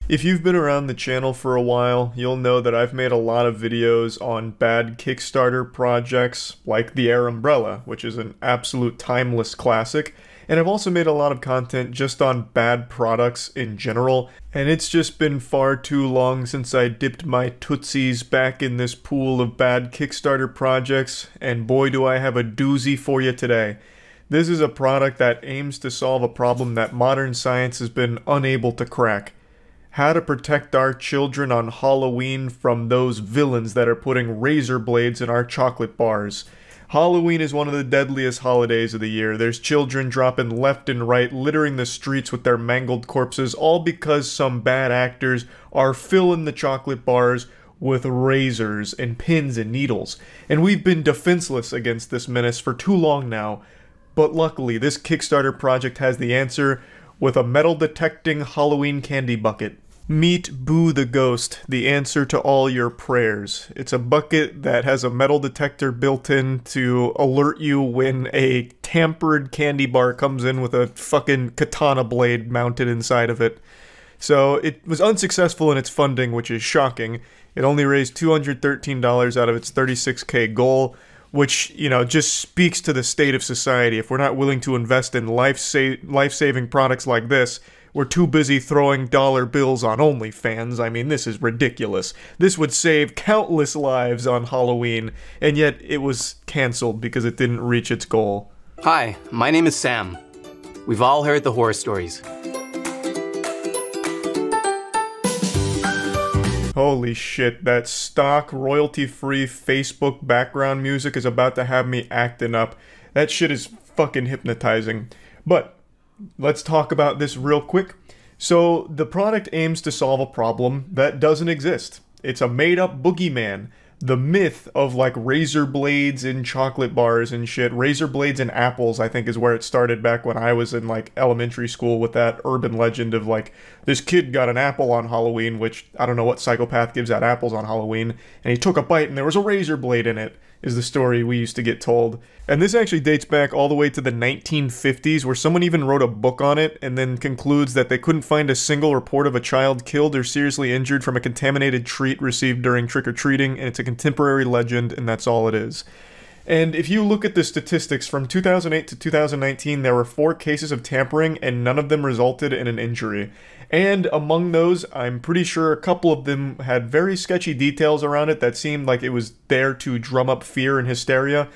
If you've been around the channel for a while, you'll know that I've made a lot of videos on bad Kickstarter projects like the Air Umbrella, which is an absolute timeless classic, and I've also made a lot of content just on bad products in general, and it's just been far too long since I dipped my tootsies back in this pool of bad Kickstarter projects, and boy do I have a doozy for you today. This is a product that aims to solve a problem that modern science has been unable to crack. How to protect our children on Halloween from those villains that are putting razor blades in our chocolate bars. Halloween is one of the deadliest holidays of the year. There's children dropping left and right, littering the streets with their mangled corpses, all because some bad actors are filling the chocolate bars with razors and pins and needles. And we've been defenseless against this menace for too long now. But luckily, this Kickstarter project has the answer with a metal-detecting Halloween candy bucket. Meet Boo the Ghost, the answer to all your prayers. It's a bucket that has a metal detector built in to alert you when a tampered candy bar comes in with a fucking katana blade mounted inside of it. So it was unsuccessful in its funding, which is shocking. It only raised $213 out of its $36K goal, which, you know, just speaks to the state of society. If we're not willing to invest in life-saving products like this, we're too busy throwing dollar bills on OnlyFans. I mean, this is ridiculous. This would save countless lives on Halloween, and yet it was canceled because it didn't reach its goal. Hi, my name is Sam. We've all heard the horror stories. Holy shit, that stock royalty-free Facebook background music is about to have me acting up. That shit is fucking hypnotizing. But let's talk about this real quick. So, the product aims to solve a problem that doesn't exist. It's a made-up boogeyman. The myth of, like, razor blades in chocolate bars and shit. Razor blades in apples, I think, is where it started back when I was in, like, elementary school with that urban legend of, like, this kid got an apple on Halloween, which I don't know what psychopath gives out apples on Halloween, and he took a bite and there was a razor blade in it, is the story we used to get told. And this actually dates back all the way to the 1950s, where someone even wrote a book on it and then concludes that they couldn't find a single report of a child killed or seriously injured from a contaminated treat received during trick-or-treating, and it's a contemporary legend, and that's all it is. And if you look at the statistics, from 2008 to 2019, there were 4 cases of tampering, and none of them resulted in an injury. And among those, I'm pretty sure a couple of them had very sketchy details around it that seemed like it was there to drum up fear and hysteria.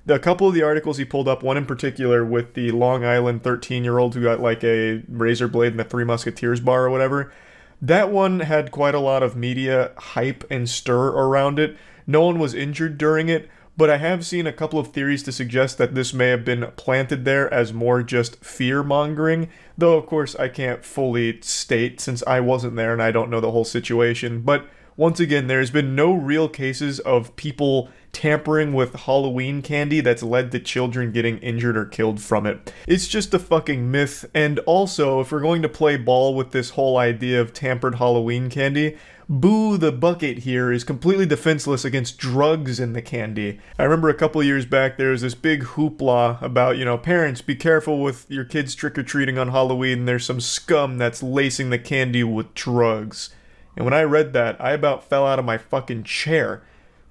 A couple of the articles he pulled up, one in particular with the Long Island 13-year-old who got like a razor blade in the Three Musketeers bar or whatever, that one had quite a lot of media hype and stir around it. No one was injured during it, but I have seen a couple of theories to suggest that this may have been planted there as more just fear-mongering, though of course I can't fully state since I wasn't there and I don't know the whole situation. But once again, there's been no real cases of people tampering with Halloween candy that's led to children getting injured or killed from it. It's just a fucking myth, and also, if we're going to play ball with this whole idea of tampered Halloween candy, Boo the Bucket here is completely defenseless against drugs in the candy. I remember a couple years back there was this big hoopla about, you know, parents, be careful with your kids trick-or-treating on Halloween, there's some scum that's lacing the candy with drugs. And when I read that, I about fell out of my fucking chair.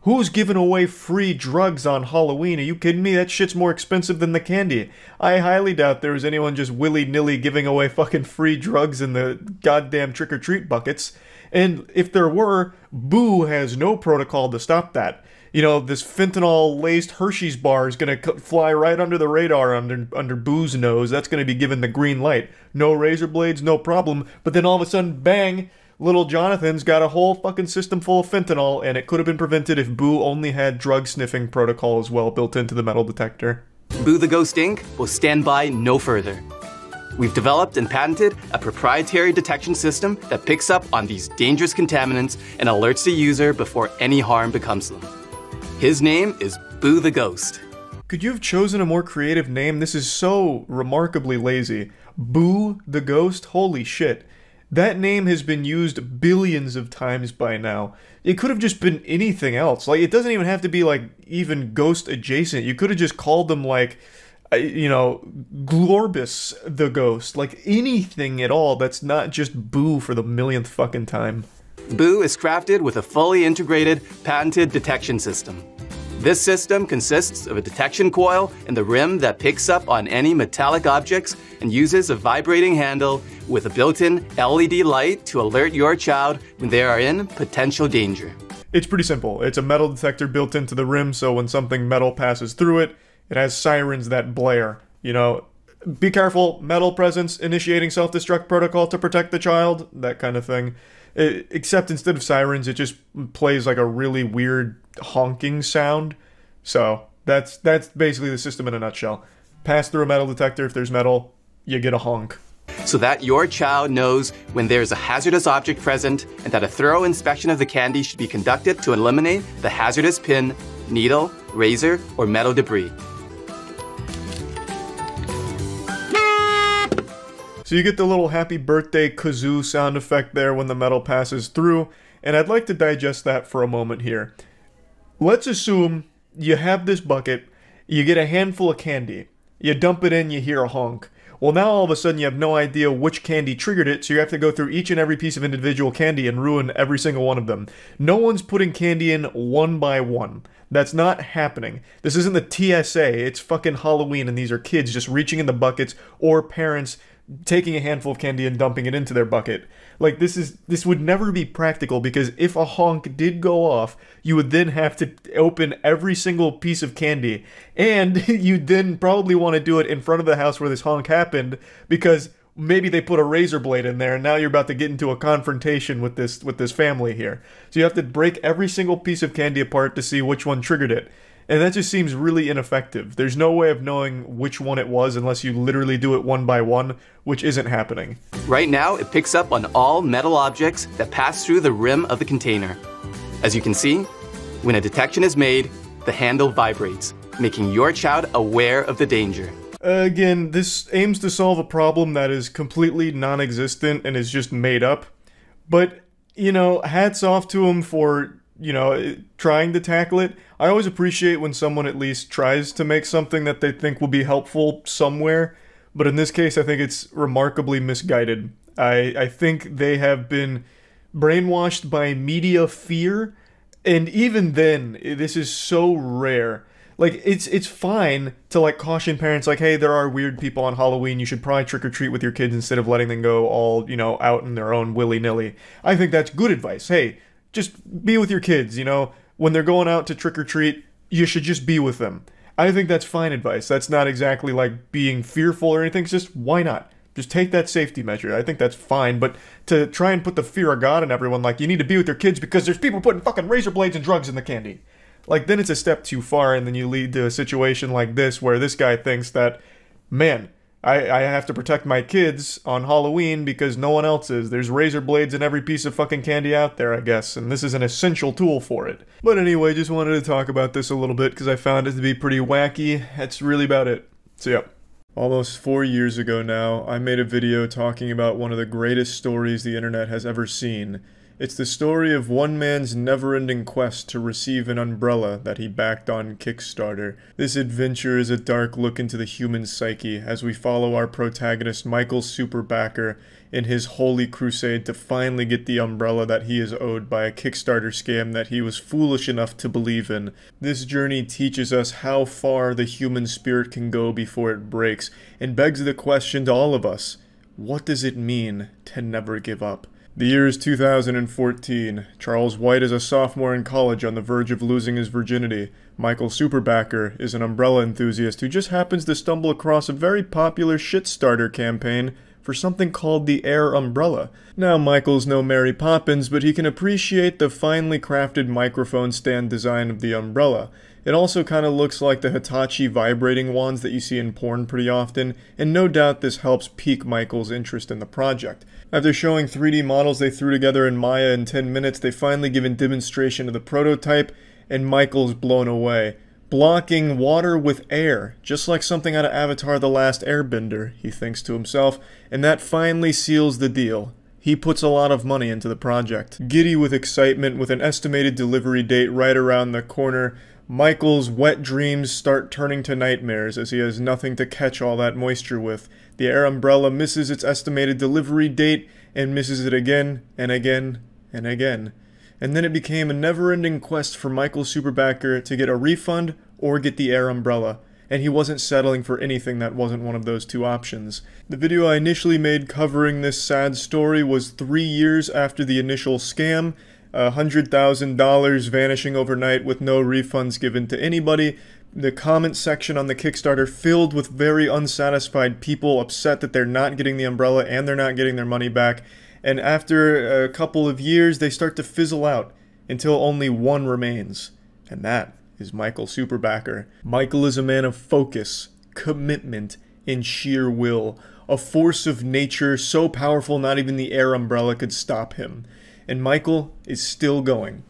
Who's giving away free drugs on Halloween? Are you kidding me? That shit's more expensive than the candy. I highly doubt there was anyone just willy-nilly giving away fucking free drugs in the goddamn trick-or-treat buckets. And if there were, Boo has no protocol to stop that. You know, this fentanyl-laced Hershey's bar is gonna fly right under the radar under Boo's nose. That's gonna be given the green light. No razor blades, no problem. But then all of a sudden, bang! Little Jonathan's got a whole fucking system full of fentanyl, and it could have been prevented if Boo only had drug-sniffing protocol as well built into the metal detector. Boo the Ghost Inc. will stand by no further. We've developed and patented a proprietary detection system that picks up on these dangerous contaminants and alerts the user before any harm becomes them. His name is Boo the Ghost. Could you have chosen a more creative name? This is so remarkably lazy. Boo the Ghost? Holy shit. That name has been used billions of times by now. It could have just been anything else. Like, it doesn't even have to be, like, even ghost adjacent. You could have just called them, like, Glorbus the ghost, like anything at all that's not just Boo for the millionth fucking time. Boo is crafted with a fully integrated, patented detection system. This system consists of a detection coil and the rim that picks up on any metallic objects and uses a vibrating handle with a built-in LED light to alert your child when they are in potential danger. It's pretty simple. It's a metal detector built into the rim, so when something metal passes through it, it has sirens that blare. Be careful, metal presence, initiating self-destruct protocol to protect the child, that kind of thing. Except instead of sirens, it just plays like a really weird honking sound. So that's basically the system in a nutshell. Pass through a metal detector, if there's metal, you get a honk. So that your child knows when there's a hazardous object present and that a thorough inspection of the candy should be conducted to eliminate the hazardous pin, needle, razor, or metal debris. So you get the little happy birthday kazoo sound effect there when the metal passes through, and I'd like to digest that for a moment here. Let's assume you have this bucket, you get a handful of candy, you dump it in, you hear a honk. Well, now all of a sudden you have no idea which candy triggered it, so you have to go through each and every piece of individual candy and ruin every single one of them. No one's putting candy in one by one. That's not happening. This isn't the TSA, it's fucking Halloween, and these are kids just reaching in the buckets, or parents taking a handful of candy and dumping it into their bucket. Like, this would never be practical, because if a honk did go off, you would then have to open every single piece of candy, and you'd then probably want to do it in front of the house where this honk happened, because maybe they put a razor blade in there, and now you're about to get into a confrontation with this family here. So you have to break every single piece of candy apart to see which one triggered it. And that just seems really ineffective. There's no way of knowing which one it was unless you literally do it one by one, which isn't happening. Right now, it picks up on all metal objects that pass through the rim of the container. As you can see, when a detection is made, the handle vibrates, making your child aware of the danger. Again, this aims to solve a problem that is completely non-existent and is just made up. But, hats off to him for trying to tackle it. I always appreciate when someone at least tries to make something that they think will be helpful somewhere, but in this case I think it's remarkably misguided. I think they have been brainwashed by media fear, and even then, this is so rare. Like, it's fine to, like, caution parents, like, hey, there are weird people on Halloween, you should probably trick-or-treat with your kids instead of letting them go all, out in their own willy-nilly. I think that's good advice. Hey, just be with your kids, when they're going out to trick-or-treat, you should just be with them. I think that's fine advice. That's not exactly like being fearful or anything, it's just why not? Just take that safety measure. I think that's fine, but to try and put the fear of God in everyone, like, you need to be with your kids because there's people putting fucking razor blades and drugs in the candy. Like, then it's a step too far, and then you lead to a situation like this where this guy thinks that, man, I have to protect my kids on Halloween because no one else is. There's razor blades in every piece of fucking candy out there, I guess, and this is an essential tool for it. But anyway, just wanted to talk about this a little bit because I found it to be pretty wacky. That's really about it. So yeah. Almost 4 years ago now, I made a video talking about one of the greatest stories the internet has ever seen. It's the story of one man's never-ending quest to receive an umbrella that he backed on Kickstarter. This adventure is a dark look into the human psyche as we follow our protagonist Michael Superbacker in his holy crusade to finally get the umbrella that he is owed by a Kickstarter scam that he was foolish enough to believe in. This journey teaches us how far the human spirit can go before it breaks, and begs the question to all of us, what does it mean to never give up? The year is 2014. Charles White is a sophomore in college on the verge of losing his virginity. Michael Superbacker is an umbrella enthusiast who just happens to stumble across a very popular shit-starter campaign for something called the Air Umbrella. Now, Michael's no Mary Poppins, but he can appreciate the finely crafted microphone stand design of the umbrella. It also kind of looks like the Hitachi vibrating wands that you see in porn pretty often, and no doubt this helps pique Michael's interest in the project. After showing 3D models they threw together in Maya in 10 minutes, they finally give a demonstration of the prototype, and Michael's blown away. Blocking water with air, just like something out of Avatar: The Last Airbender, he thinks to himself, and that finally seals the deal. He puts a lot of money into the project. Giddy with excitement, with an estimated delivery date right around the corner, Michael's wet dreams start turning to nightmares as he has nothing to catch all that moisture with. The air umbrella misses its estimated delivery date and misses it again and again and again. And then it became a never-ending quest for Michael Superbacker to get a refund or get the air umbrella. And he wasn't settling for anything that wasn't one of those two options. The video I initially made covering this sad story was 3 years after the initial scam, $100,000 vanishing overnight with no refunds given to anybody, the comment section on the Kickstarter filled with very unsatisfied people upset that they're not getting the umbrella and they're not getting their money back, and after a couple of years they start to fizzle out until only one remains, and that is Michael Superbacker. Michael is a man of focus, commitment, and sheer will, a force of nature so powerful not even the air umbrella could stop him. And Michael is still going.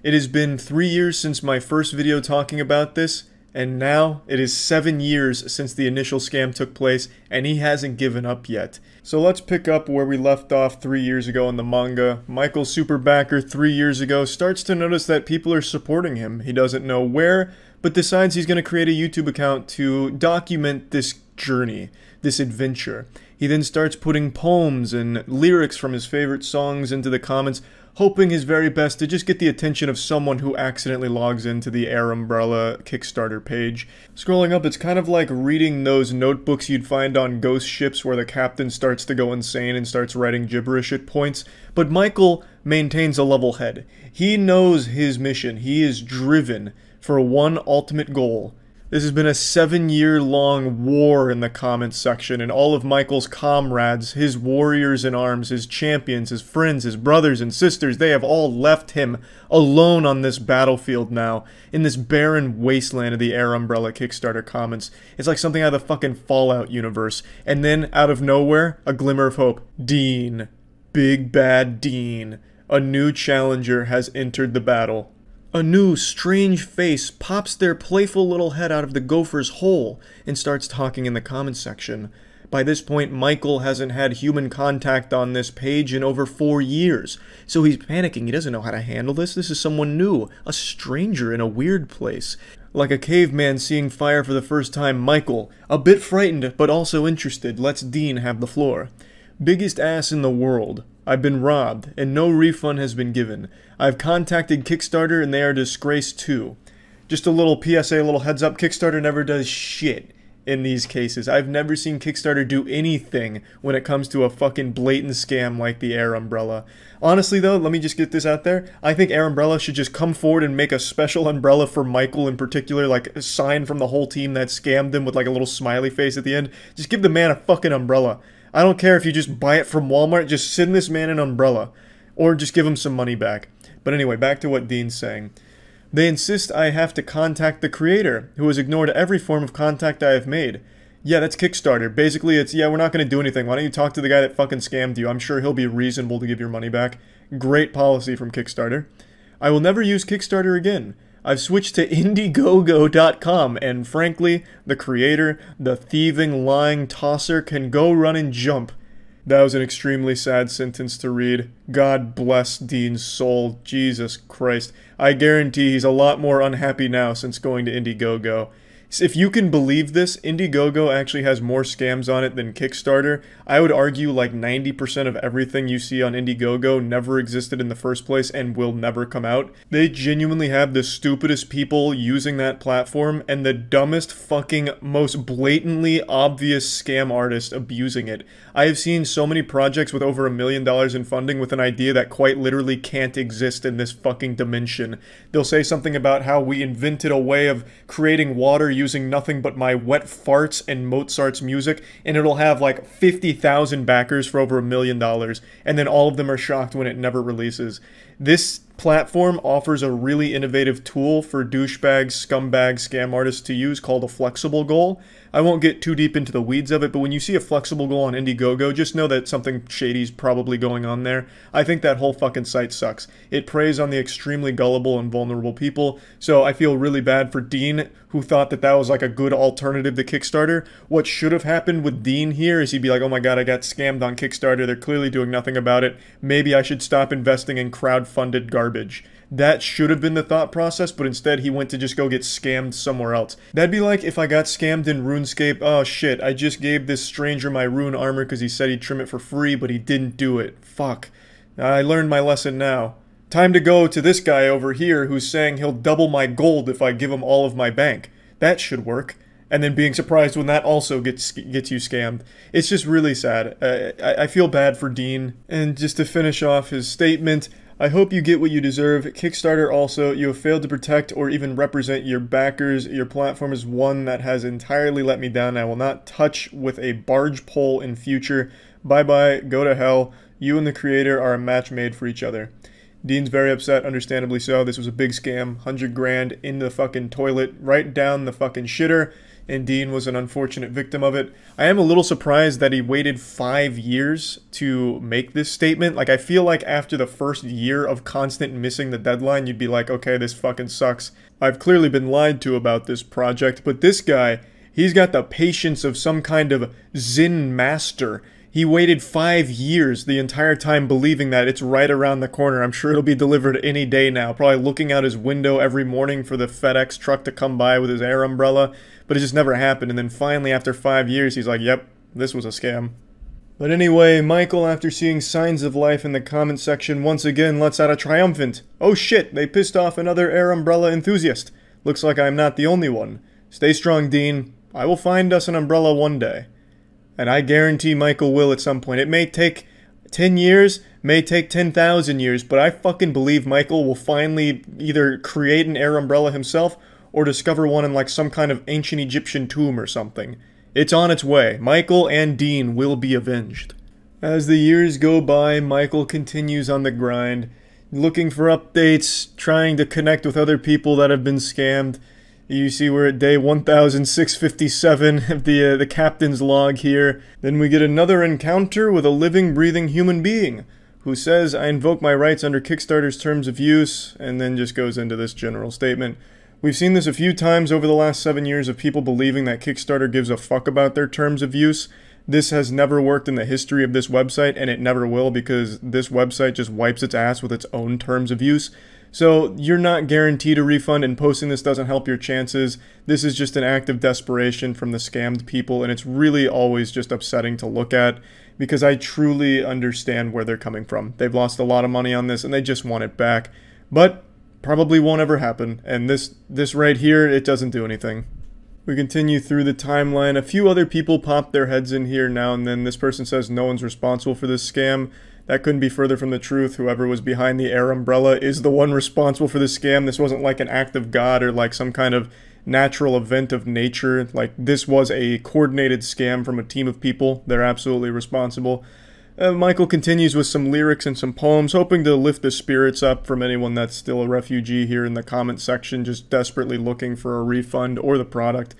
It has been 3 years since my first video talking about this, and now it is 7 years since the initial scam took place, and he hasn't given up yet. So let's pick up where we left off 3 years ago in the manga. Michael Superbacker 3 years ago starts to notice that people are supporting him. He doesn't know where, but decides he's going to create a YouTube account to document this journey, this adventure. He then starts putting poems and lyrics from his favorite songs into the comments, hoping his very best to just get the attention of someone who accidentally logs into the Air Umbrella Kickstarter page. Scrolling up, it's kind of like reading those notebooks you'd find on ghost ships where the captain starts to go insane and starts writing gibberish at points. But Michael maintains a level head. He knows his mission. He is driven for one ultimate goal. This has been a 7-year-long war in the comments section, and all of Michael's comrades, his warriors in arms, his champions, his friends, his brothers and sisters, they have all left him alone on this battlefield now, in this barren wasteland of the Air Umbrella Kickstarter comments. It's like something out of the fucking Fallout universe. And then, out of nowhere, a glimmer of hope. Dean. Big Bad Dean. A new challenger has entered the battle. A new, strange face pops their playful little head out of the gopher's hole and starts talking in the comments section. By this point, Michael hasn't had human contact on this page in over 4 years, so he's panicking. He doesn't know how to handle this. This is someone new, a stranger in a weird place. Like a caveman seeing fire for the first time, Michael, a bit frightened but also interested, lets Dean have the floor. Biggest ass in the world. I've been robbed, and no refund has been given. I've contacted Kickstarter, and they are disgraced too. Just a little PSA, a little heads up, Kickstarter never does shit in these cases. I've never seen Kickstarter do anything when it comes to a fucking blatant scam like the Air Umbrella. Honestly though, let me just get this out there. I think Air Umbrella should just come forward and make a special umbrella for Michael in particular, like a sign from the whole team that scammed him with like a little smiley face at the end. Just give the man a fucking umbrella. I don't care if you just buy it from Walmart, just send this man an umbrella. Or just give him some money back. But anyway, back to what Dean's saying. They insist I have to contact the creator, who has ignored every form of contact I have made. Yeah, that's Kickstarter. Basically, it's, yeah, we're not going to do anything. Why don't you talk to the guy that fucking scammed you? I'm sure he'll be reasonable to give your money back. Great policy from Kickstarter. I will never use Kickstarter again. I've switched to Indiegogo.com, and frankly, the creator, the thieving, lying tosser, can go run and jump. That was an extremely sad sentence to read. God bless Dean's soul. Jesus Christ. I guarantee he's a lot more unhappy now since going to Indiegogo. If you can believe this, Indiegogo actually has more scams on it than Kickstarter. I would argue like 90% of everything you see on Indiegogo never existed in the first place and will never come out. They genuinely have the stupidest people using that platform and the dumbest fucking most blatantly obvious scam artists abusing it. I have seen so many projects with over $1 million in funding with an idea that quite literally can't exist in this fucking dimension. They'll say something about how we invented a way of creating water using nothing but my wet farts and Mozart's music, and it'll have like 50,000 backers for over $1 million, and then all of them are shocked when it never releases. This platform offers a really innovative tool for douchebags, scumbags, scam artists to use called a flexible goal. I won't get too deep into the weeds of it, but when you see a flexible goal on Indiegogo, just know that something shady's probably going on there. I think that whole fucking site sucks. It preys on the extremely gullible and vulnerable people, so I feel really bad for Dean, who thought that that was like a good alternative to Kickstarter. What should have happened with Dean here is he'd be like, oh my god, I got scammed on Kickstarter, they're clearly doing nothing about it, maybe I should stop investing in crowd-funded garbage. that should have been the thought process, but instead he went to just go get scammed somewhere else. That'd be like if I got scammed in RuneScape. Oh shit, I just gave this stranger my rune armor because he said he'd trim it for free, but he didn't do it. Fuck. I learned my lesson now. Time to go to this guy over here who's saying he'll double my gold if I give him all of my bank. That should work. And then being surprised when that also gets you scammed. It's just really sad. I feel bad for Dean. And just to finish off his statement, I hope you get what you deserve. Kickstarter also, you have failed to protect or even represent your backers. Your platform is one that has entirely let me down. I will not touch with a barge pole in future. Bye-bye, go to hell. You and the creator are a match made for each other. Dean's very upset, understandably so. This was a big scam. 100 grand in the fucking toilet, right down the fucking shitter. And Dean was an unfortunate victim of it. I am a little surprised that he waited 5 years to make this statement. Like, I feel like after the first year of constant missing the deadline, you'd be like, okay, this fucking sucks. I've clearly been lied to about this project, but this guy, he's got the patience of some kind of Zen master. He waited 5 years the entire time believing that it's right around the corner. I'm sure it'll be delivered any day now. Probably looking out his window every morning for the FedEx truck to come by with his air umbrella. But it just never happened. And then finally, after 5 years, he's like, yep, this was a scam. But anyway, Michael, after seeing signs of life in the comment section, once again lets out a triumphant, "Oh shit, they pissed off another air umbrella enthusiast. Looks like I'm not the only one. Stay strong, Dean. I will find us an umbrella one day." And I guarantee Michael will at some point. It may take 10 years, may take 10,000 years, but I fucking believe Michael will finally either create an air umbrella himself or discover one in like some kind of ancient Egyptian tomb or something. It's on its way. Michael and Dean will be avenged. As the years go by, Michael continues on the grind, looking for updates, trying to connect with other people that have been scammed. You see we're at day 1657 of the captain's log here. Then we get another encounter with a living, breathing human being who says, "I invoke my rights under Kickstarter's terms of use," and then just goes into this general statement. We've seen this a few times over the last 7 years of people believing that Kickstarter gives a fuck about their terms of use. This has never worked in the history of this website, and it never will because this website just wipes its ass with its own terms of use. So you're not guaranteed a refund, and posting this doesn't help your chances. This is just an act of desperation from the scammed people, and it's really always just upsetting to look at because I truly understand where they're coming from. They've lost a lot of money on this, and they just want it back. But probably won't ever happen, and this right here, it doesn't do anything. We continue through the timeline. A few other people pop their heads in here now and then. This person says no one's responsible for this scam. That couldn't be further from the truth. Whoever was behind the air umbrella is the one responsible for this scam. This wasn't like an act of God or like some kind of natural event of nature. Like, this was a coordinated scam from a team of people. They're absolutely responsible. Michael continues with some lyrics and some poems, hoping to lift the spirits up from anyone that's still a refugee here in the comment section, just desperately looking for a refund or the product.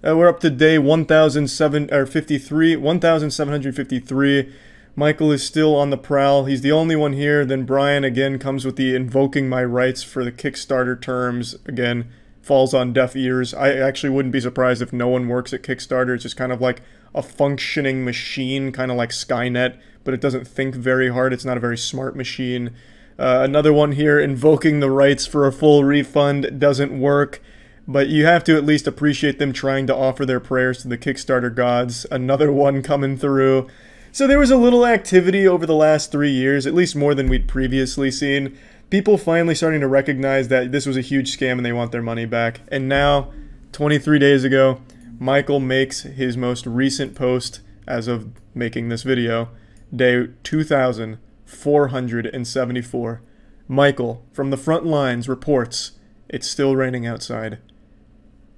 We're up to day 1753. Michael is still on the prowl. He's the only one here. Then Brian again comes with the invoking my rights for the Kickstarter terms. Again, falls on deaf ears. I actually wouldn't be surprised if no one works at Kickstarter. It's just kind of like a functioning machine, kind of like Skynet, but it doesn't think very hard. It's not a very smart machine. Another one here, invoking the rights for a full refund. Doesn't work. But you have to at least appreciate them trying to offer their prayers to the Kickstarter gods. Another one coming through. So there was a little activity over the last 3 years, at least more than we'd previously seen. People finally starting to recognize that this was a huge scam and they want their money back. And now, 23 days ago, Michael makes his most recent post as of making this video, day 2474. Michael, from the front lines, reports, "It's still raining outside."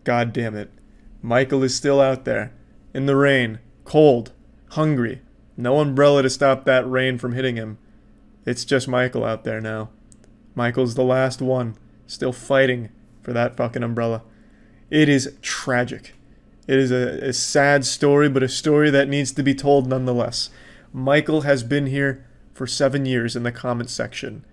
God damn it. Michael is still out there, in the rain, cold, hungry. No umbrella to stop that rain from hitting him. It's just Michael out there now. Michael's the last one, still fighting for that fucking umbrella. It is tragic. It is a sad story, but a story that needs to be told nonetheless. Michael has been here for 7 years in the comments section,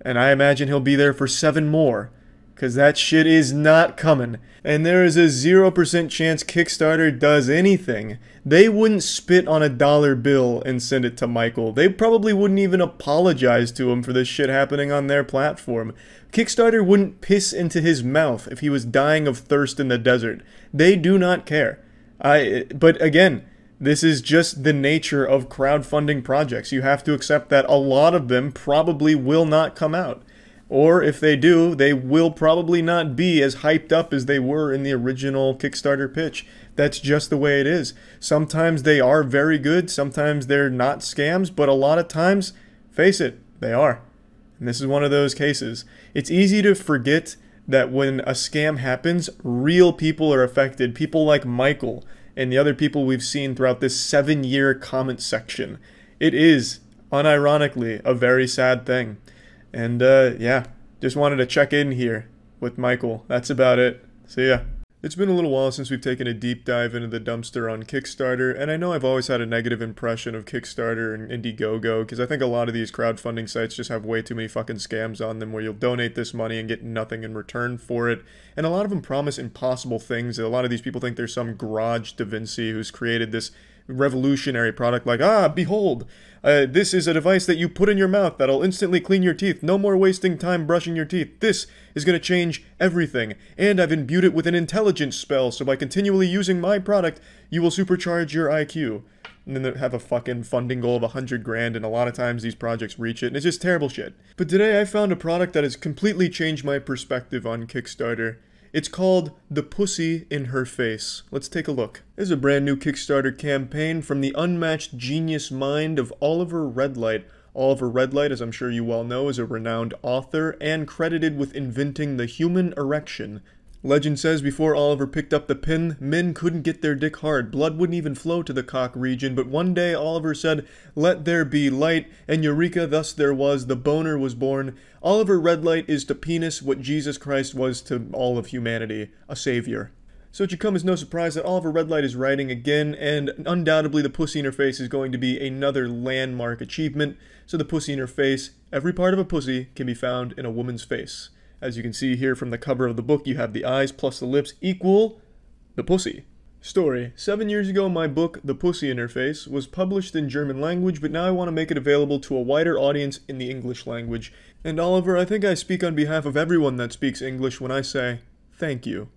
and I imagine he'll be there for 7 more. because that shit is not coming. And there is a 0% chance Kickstarter does anything. They wouldn't spit on a dollar bill and send it to Michael. They probably wouldn't even apologize to him for this shit happening on their platform. Kickstarter wouldn't piss into his mouth if he was dying of thirst in the desert. They do not care. But again, this is just the nature of crowdfunding projects. You have to accept that a lot of them probably will not come out. Or if they do, they will probably not be as hyped up as they were in the original Kickstarter pitch. That's just the way it is. Sometimes they are very good, sometimes they're not scams, but a lot of times, face it, they are. And this is one of those cases. It's easy to forget that when a scam happens, real people are affected. People like Michael and the other people we've seen throughout this 7-year comment section. It is, unironically, a very sad thing. And, yeah, just wanted to check in here with Michael. That's about it. See ya. It's been a little while since we've taken a deep dive into the dumpster on Kickstarter, and I know I've always had a negative impression of Kickstarter and Indiegogo, because I think a lot of these crowdfunding sites just have way too many fucking scams on them where you'll donate this money and get nothing in return for it. And a lot of them promise impossible things. A lot of these people think there's some garage Da Vinci who's created this revolutionary product like, behold, this is a device that you put in your mouth that'll instantly clean your teeth. No more wasting time brushing your teeth. This is going to change everything. And I've imbued it with an intelligence spell, so by continually using my product, you will supercharge your IQ. And then they have a fucking funding goal of $100,000, and a lot of times these projects reach it, and it's just terrible shit. But today I found a product that has completely changed my perspective on Kickstarter. It's called The Pussy in Her Face. Let's take a look. This is a brand new Kickstarter campaign from the unmatched genius mind of Oliver Redlight. Oliver Redlight, as I'm sure you well know, is a renowned author and credited with inventing the human erection. Legend says before Oliver picked up the pen, men couldn't get their dick hard. Blood wouldn't even flow to the cock region, but one day Oliver said, "Let there be light," and eureka, thus there was, the boner was born. Oliver Redlight is to penis what Jesus Christ was to all of humanity, a savior. So it should come as no surprise that Oliver Redlight is writing again, and undoubtedly the pussy in her face is going to be another landmark achievement. So the pussy in her face, every part of a pussy can be found in a woman's face. As you can see here from the cover of the book, you have the eyes plus the lips equal the pussy. Story. 7 years ago, my book, The Pussy in Her Face, was published in German language, but now I want to make it available to a wider audience in the English language. And Oliver, I think I speak on behalf of everyone that speaks English when I say, thank you.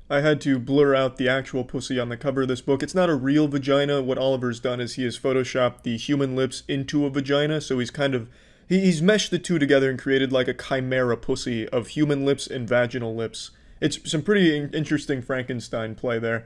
I had to blur out the actual pussy on the cover of this book. It's not a real vagina. What Oliver's done is he has photoshopped the human lips into a vagina, so he's meshed the two together and created like a chimera pussy of human lips and vaginal lips. It's some pretty interesting Frankenstein play there.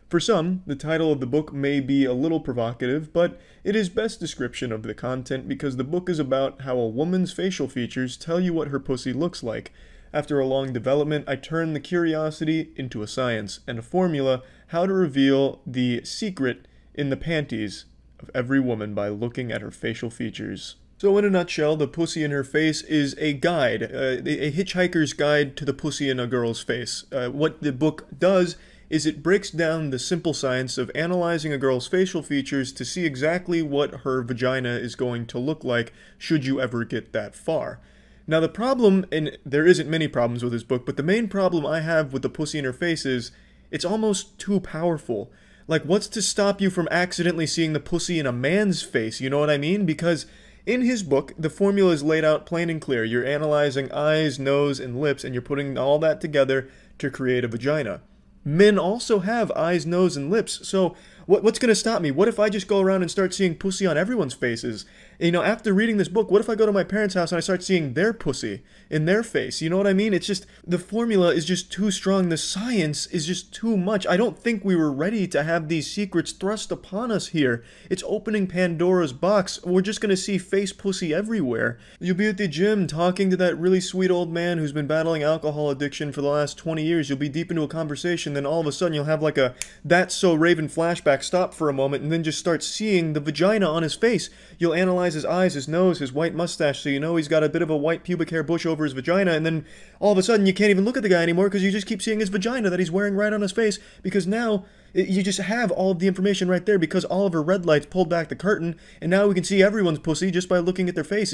For some, the title of the book may be a little provocative, but it is best description of the content because the book is about how a woman's facial features tell you what her pussy looks like. After a long development, I turned the curiosity into a science and a formula how to reveal the secret in the panties of every woman by looking at her facial features. So in a nutshell, The Pussy in Her Face is a guide, a hitchhiker's guide to the pussy in a girl's face. What the book does is it breaks down the simple science of analyzing a girl's facial features to see exactly what her vagina is going to look like should you ever get that far. Now the problem, and there isn't many problems with this book, but the main problem I have with The Pussy in Her Face is it's almost too powerful. Like, what's to stop you from accidentally seeing the pussy in a man's face, you know what I mean? Because in his book, the formula is laid out plain and clear. You're analyzing eyes, nose, and lips, and you're putting all that together to create a vagina. Men also have eyes, nose, and lips, so what's going to stop me? What if I just go around and start seeing pussy on everyone's faces? You know, after reading this book, what if I go to my parents' house and I start seeing their pussy in their face? You know what I mean? It's just, the formula is just too strong. The science is just too much. I don't think we were ready to have these secrets thrust upon us here. It's opening Pandora's box. We're just going to see face pussy everywhere. You'll be at the gym talking to that really sweet old man who's been battling alcohol addiction for the last 20 years. You'll be deep into a conversation, then all of a sudden you'll have like a That's So Raven flashback, stop for a moment, and then just start seeing the vagina on his face. You'll analyze his eyes, his nose, his white mustache, so you know he's got a bit of a white pubic hair bush over his vagina, and then all of a sudden you can't even look at the guy anymore because you just keep seeing his vagina that he's wearing right on his face, because now you just have all of the information right there because Oliver Redlight's pulled back the curtain, and now we can see everyone's pussy just by looking at their face.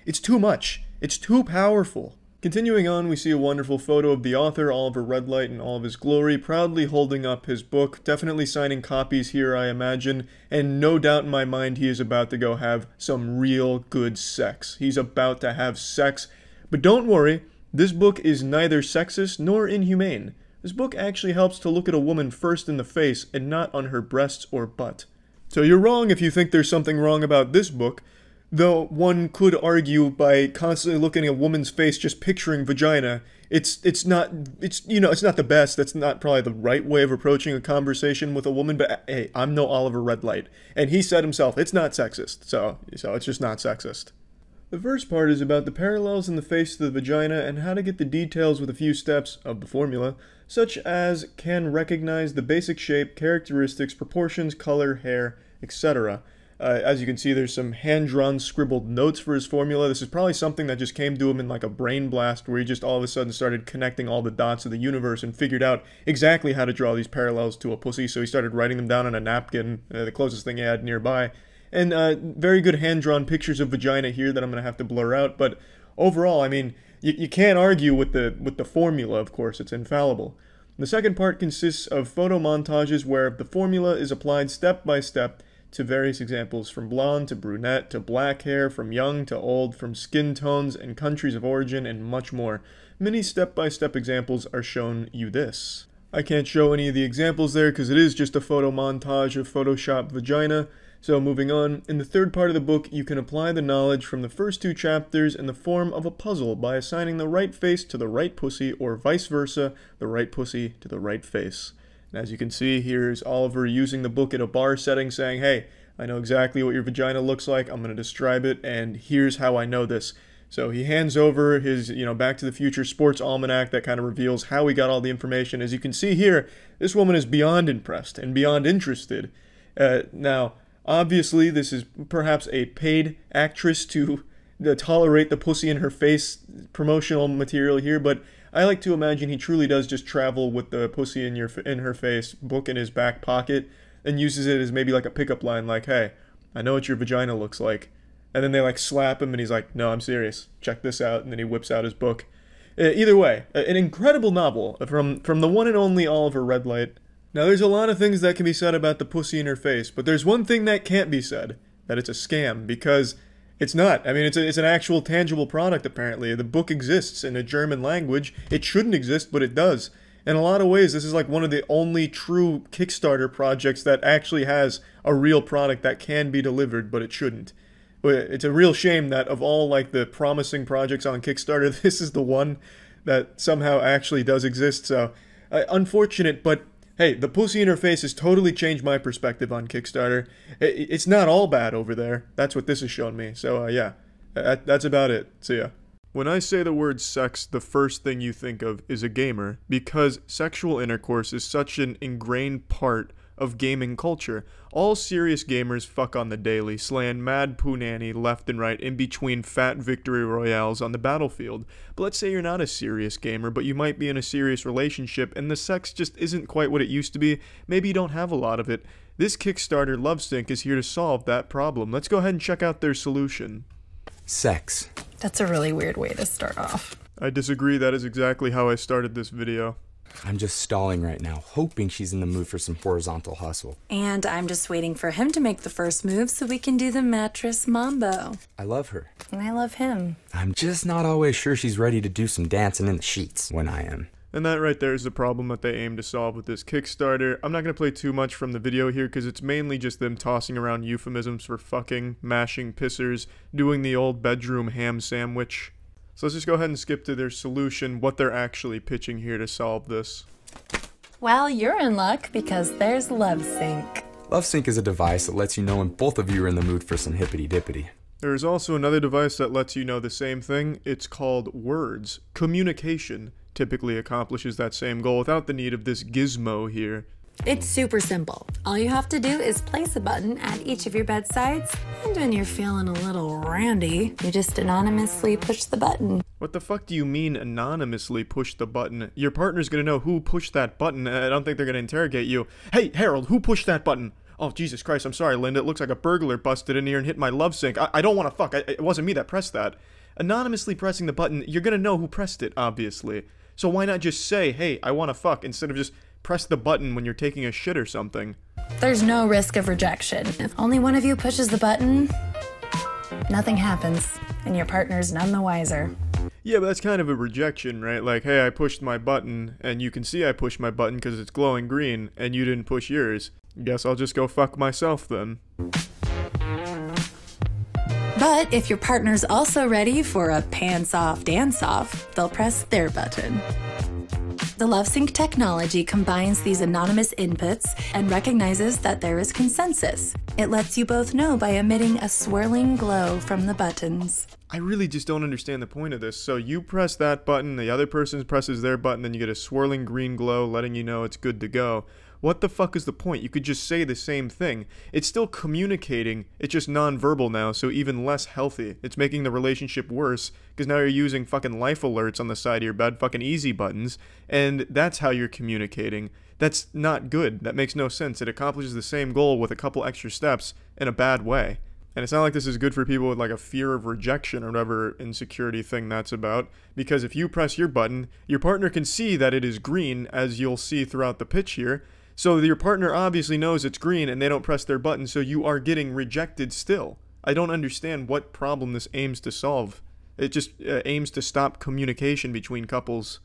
It's too much. It's too powerful. Continuing on, we see a wonderful photo of the author, Oliver Redlight, in all of his glory, proudly holding up his book, definitely signing copies here, I imagine, and no doubt in my mind he is about to go have some real good sex. He's about to have sex, but don't worry, this book is neither sexist nor inhumane. This book actually helps to look at a woman first in the face and not on her breasts or butt. So you're wrong if you think there's something wrong about this book. Though one could argue by constantly looking at a woman's face, just picturing vagina, it's not the best. That's not probably the right way of approaching a conversation with a woman. But hey, I'm no Oliver Redlight, and he said himself, it's not sexist. So it's just not sexist. The first part is about the parallels in the face of the vagina and how to get the details with a few steps of the formula, such as can recognize the basic shape, characteristics, proportions, color, hair, etc. As you can see, there's some hand-drawn scribbled notes for his formula. This is probably something that just came to him in like a brain blast where he just all of a sudden started connecting all the dots of the universe and figured out exactly how to draw these parallels to a pussy, so he started writing them down on a napkin, the closest thing he had nearby. And very good hand-drawn pictures of vagina here that I'm going to have to blur out, but overall, I mean, you can't argue with the formula, of course, it's infallible. The second part consists of photo montages where the formula is applied step by step to various examples, from blonde to brunette to black hair, from young to old, from skin tones and countries of origin, and much more. Many step-by-step examples are shown you this. I can't show any of the examples there because it is just a photo montage of Photoshop vagina. So moving on, in the third part of the book, you can apply the knowledge from the first two chapters in the form of a puzzle by assigning the right face to the right pussy, or vice versa, the right pussy to the right face. And as you can see, here's Oliver using the book in a bar setting saying, hey, I know exactly what your vagina looks like, I'm going to describe it, and here's how I know this. So he hands over his, Back to the Future sports almanac that kind of reveals how he got all the information. As you can see here, this woman is beyond impressed and beyond interested. Now, obviously, this is perhaps a paid actress to tolerate the pussy in her face promotional material here, but I like to imagine he truly does just travel with the pussy in her face book in his back pocket and uses it as maybe like a pickup line, like, hey, I know what your vagina looks like. And then they like slap him and he's like, no, I'm serious, check this out, and then he whips out his book. Either way, an incredible novel from the one and only Oliver Redlight. Now there's a lot of things that can be said about the pussy in her face, but there's one thing that can't be said, that it's a scam, because it's not. I mean, it's an actual tangible product, apparently. The book exists in a German language. It shouldn't exist, but it does. In a lot of ways, this is like one of the only true Kickstarter projects that actually has a real product that can be delivered, but it shouldn't. It's a real shame that of all like the promising projects on Kickstarter, this is the one that somehow actually does exist. So, unfortunate, but hey, the pussy in her face has totally changed my perspective on Kickstarter. It's not all bad over there. That's what this has shown me. So, yeah, that's about it. See ya. When I say the word sex, the first thing you think of is a gamer, because sexual intercourse is such an ingrained part of gaming culture. All serious gamers fuck on the daily, slaying mad poonanny left and right in between fat victory royales on the battlefield. But let's say you're not a serious gamer, but you might be in a serious relationship, and the sex just isn't quite what it used to be. Maybe you don't have a lot of it. This Kickstarter LoveSync is here to solve that problem. Let's go ahead and check out their solution. Sex. That's a really weird way to start off. I disagree. That is exactly how I started this video. I'm just stalling right now, hoping she's in the mood for some horizontal hustle. And I'm just waiting for him to make the first move so we can do the mattress mambo. I love her. And I love him. I'm just not always sure she's ready to do some dancing in the sheets when I am. And that right there is the problem that they aim to solve with this Kickstarter. I'm not going to play too much from the video here because it's mainly just them tossing around euphemisms for fucking, mashing pissers, doing the old bedroom ham sandwich. So let's just go ahead and skip to their solution, what they're actually pitching here to solve this. Well, you're in luck because there's LoveSync. LoveSync is a device that lets you know when both of you are in the mood for some hippity-dippity. There is also another device that lets you know the same thing. It's called Words. Communication typically accomplishes that same goal without the need of this gizmo here. It's super simple. All you have to do is place a button at each of your bedsides, and when you're feeling a little randy, you just anonymously push the button. What the fuck do you mean anonymously push the button? Your partner's gonna know who pushed that button. I don't think they're gonna interrogate you. Hey, Harold, who pushed that button? Oh, Jesus Christ, I'm sorry, Linda. It looks like a burglar busted in here and hit my LoveSync. I don't want to fuck. It wasn't me that pressed that. Anonymously pressing the button, you're gonna know who pressed it, obviously. So why not just say, hey, I wanna fuck, instead of just press the button when you're taking a shit or something? There's no risk of rejection. If only one of you pushes the button, nothing happens, and your partner's none the wiser. Yeah, but that's kind of a rejection, right? Like, hey, I pushed my button, and you can see I pushed my button because it's glowing green, and you didn't push yours. Guess I'll just go fuck myself then. But if your partner's also ready for a pants-off dance-off, they'll press their button. The LoveSync technology combines these anonymous inputs and recognizes that there is consensus. It lets you both know by emitting a swirling glow from the buttons. I really just don't understand the point of this. So you press that button, the other person presses their button, then you get a swirling green glow letting you know it's good to go. What the fuck is the point? You could just say the same thing. It's still communicating, it's just non-verbal now, so even less healthy. It's making the relationship worse, because now you're using fucking life alerts on the side of your bed, fucking easy buttons, and that's how you're communicating. That's not good. That makes no sense. It accomplishes the same goal with a couple extra steps in a bad way. And it's not like this is good for people with like a fear of rejection or whatever insecurity thing that's about, because if you press your button, your partner can see that it is green, as you'll see throughout the pitch here. So your partner obviously knows it's green and they don't press their button, so you are getting rejected still. I don't understand what problem this aims to solve. It just aims to stop communication between couples.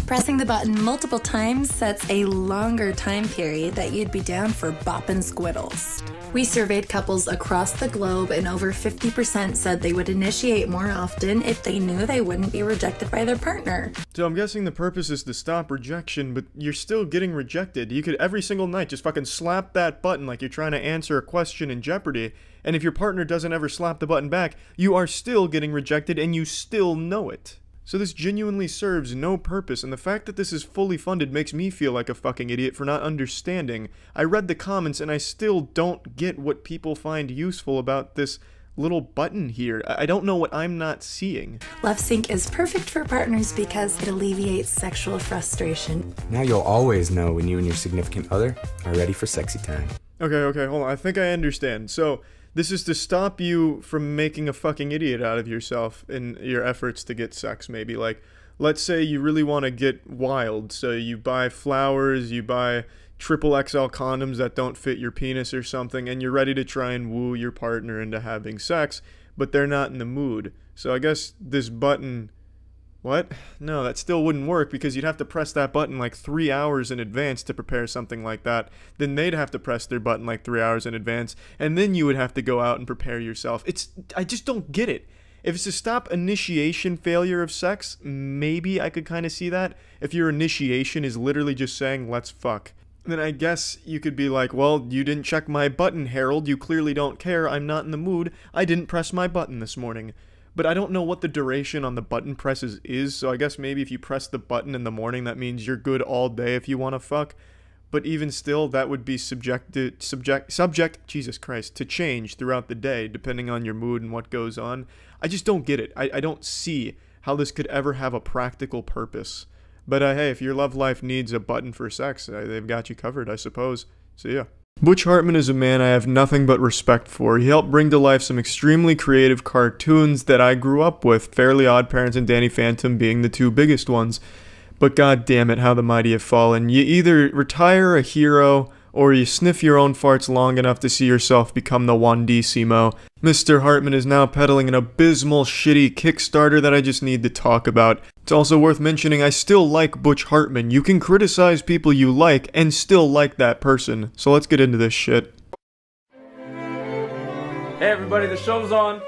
Pressing the button multiple times sets a longer time period that you'd be down for bopping squiddles. We surveyed couples across the globe, and over 50% said they would initiate more often if they knew they wouldn't be rejected by their partner. So I'm guessing the purpose is to stop rejection, but you're still getting rejected. You could every single night just fucking slap that button like you're trying to answer a question in Jeopardy, and if your partner doesn't ever slap the button back, you are still getting rejected and you still know it. So this genuinely serves no purpose, and the fact that this is fully funded makes me feel like a fucking idiot for not understanding. I read the comments and I still don't get what people find useful about this little button here. I don't know what I'm not seeing. LoveSync is perfect for partners because it alleviates sexual frustration. Now you'll always know when you and your significant other are ready for sexy time. Okay, hold on. I think I understand. So this is to stop you from making a fucking idiot out of yourself in your efforts to get sex, maybe. Like, let's say you really want to get wild, so you buy flowers, you buy triple XL condoms that don't fit your penis or something, and you're ready to try and woo your partner into having sex, but they're not in the mood. So I guess this button... What? No, that still wouldn't work, because you'd have to press that button like 3 hours in advance to prepare something like that. Then they'd have to press their button like 3 hours in advance, and then you would have to go out and prepare yourself. I just don't get it. If it's to stop initiation failure of sex, maybe I could kind of see that. If your initiation is literally just saying, let's fuck. Then I guess you could be like, well, you didn't check my button, Harold. You clearly don't care. I'm not in the mood. I didn't press my button this morning. But I don't know what the duration on the button presses is, so I guess maybe if you press the button in the morning, that means you're good all day if you want to fuck. But even still, that would be subject, Jesus Christ, to change throughout the day, depending on your mood and what goes on. I just don't get it. I don't see how this could ever have a practical purpose. But hey, if your love life needs a button for sex, they've got you covered, I suppose. See ya. Butch Hartman is a man I have nothing but respect for. He helped bring to life some extremely creative cartoons that I grew up with, Fairly Odd Parents and Danny Phantom being the two biggest ones. But god damn it, how the mighty have fallen. You either retire a hero, or you sniff your own farts long enough to see yourself become the 1D-Simo. Mr. Hartman is now peddling an abysmal, shitty Kickstarter that I just need to talk about. It's also worth mentioning I still like Butch Hartman. You can criticize people you like and still like that person. So let's get into this shit. Hey everybody, the show's on.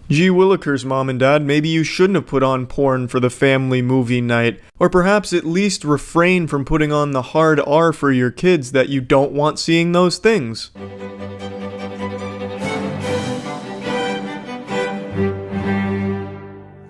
Gee Willikers, Mom and Dad, maybe you shouldn't have put on porn for the family movie night. Or perhaps at least refrain from putting on the hard R for your kids that you don't want seeing those things.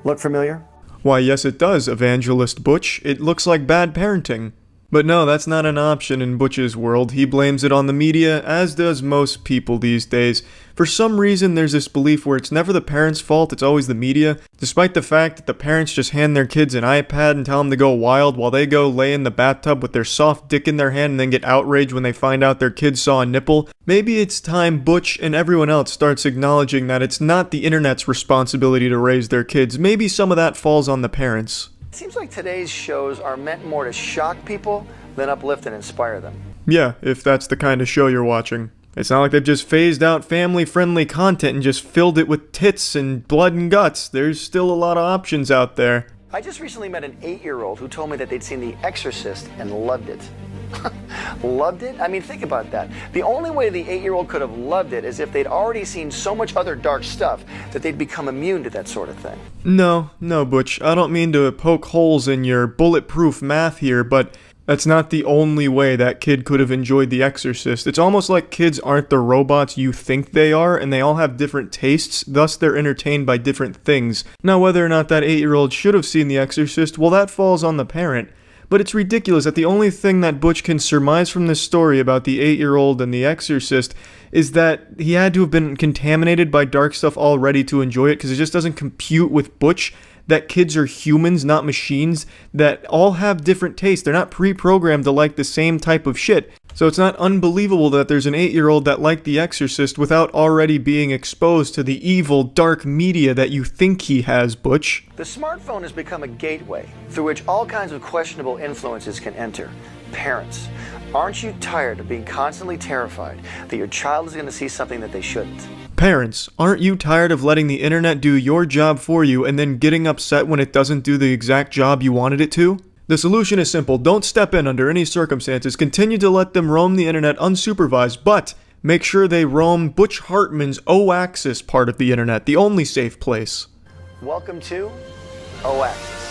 Look familiar? Why, yes it does, Evangelist Butch. It looks like bad parenting. But no, that's not an option in Butch's world. He blames it on the media, as does most people these days. For some reason, there's this belief where it's never the parents' fault, it's always the media, despite the fact that the parents just hand their kids an iPad and tell them to go wild while they go lay in the bathtub with their soft dick in their hand and then get outraged when they find out their kids saw a nipple. Maybe it's time Butch and everyone else starts acknowledging that it's not the internet's responsibility to raise their kids. Maybe some of that falls on the parents. It seems like today's shows are meant more to shock people than uplift and inspire them. Yeah, if that's the kind of show you're watching. It's not like they've just phased out family-friendly content and just filled it with tits and blood and guts. There's still a lot of options out there. I just recently met an 8-year-old who told me that they'd seen The Exorcist and loved it. Loved it? I mean, think about that. The only way the 8-year-old could have loved it is if they'd already seen so much other dark stuff that they'd become immune to that sort of thing. No, Butch. I don't mean to poke holes in your bulletproof math here, but that's not the only way that kid could have enjoyed The Exorcist. It's almost like kids aren't the robots you think they are, and they all have different tastes, thus they're entertained by different things. Now, whether or not that 8-year-old should have seen The Exorcist, well, that falls on the parent. But it's ridiculous that the only thing that Butch can surmise from this story about the 8-year-old and The Exorcist is that he had to have been contaminated by dark stuff already to enjoy it, because it just doesn't compute with Butch that kids are humans, not machines, that all have different tastes. They're not pre-programmed to like the same type of shit. So it's not unbelievable that there's an 8-year-old that liked The Exorcist without already being exposed to the evil, dark media that you think he has, Butch. The smartphone has become a gateway through which all kinds of questionable influences can enter. Parents, aren't you tired of being constantly terrified that your child is going to see something that they shouldn't? Parents, aren't you tired of letting the internet do your job for you and then getting upset when it doesn't do the exact job you wanted it to? The solution is simple. Don't step in under any circumstances. Continue to let them roam the internet unsupervised, but make sure they roam Butch Hartman's O-Axis part of the internet, the only safe place. Welcome to O-Axis.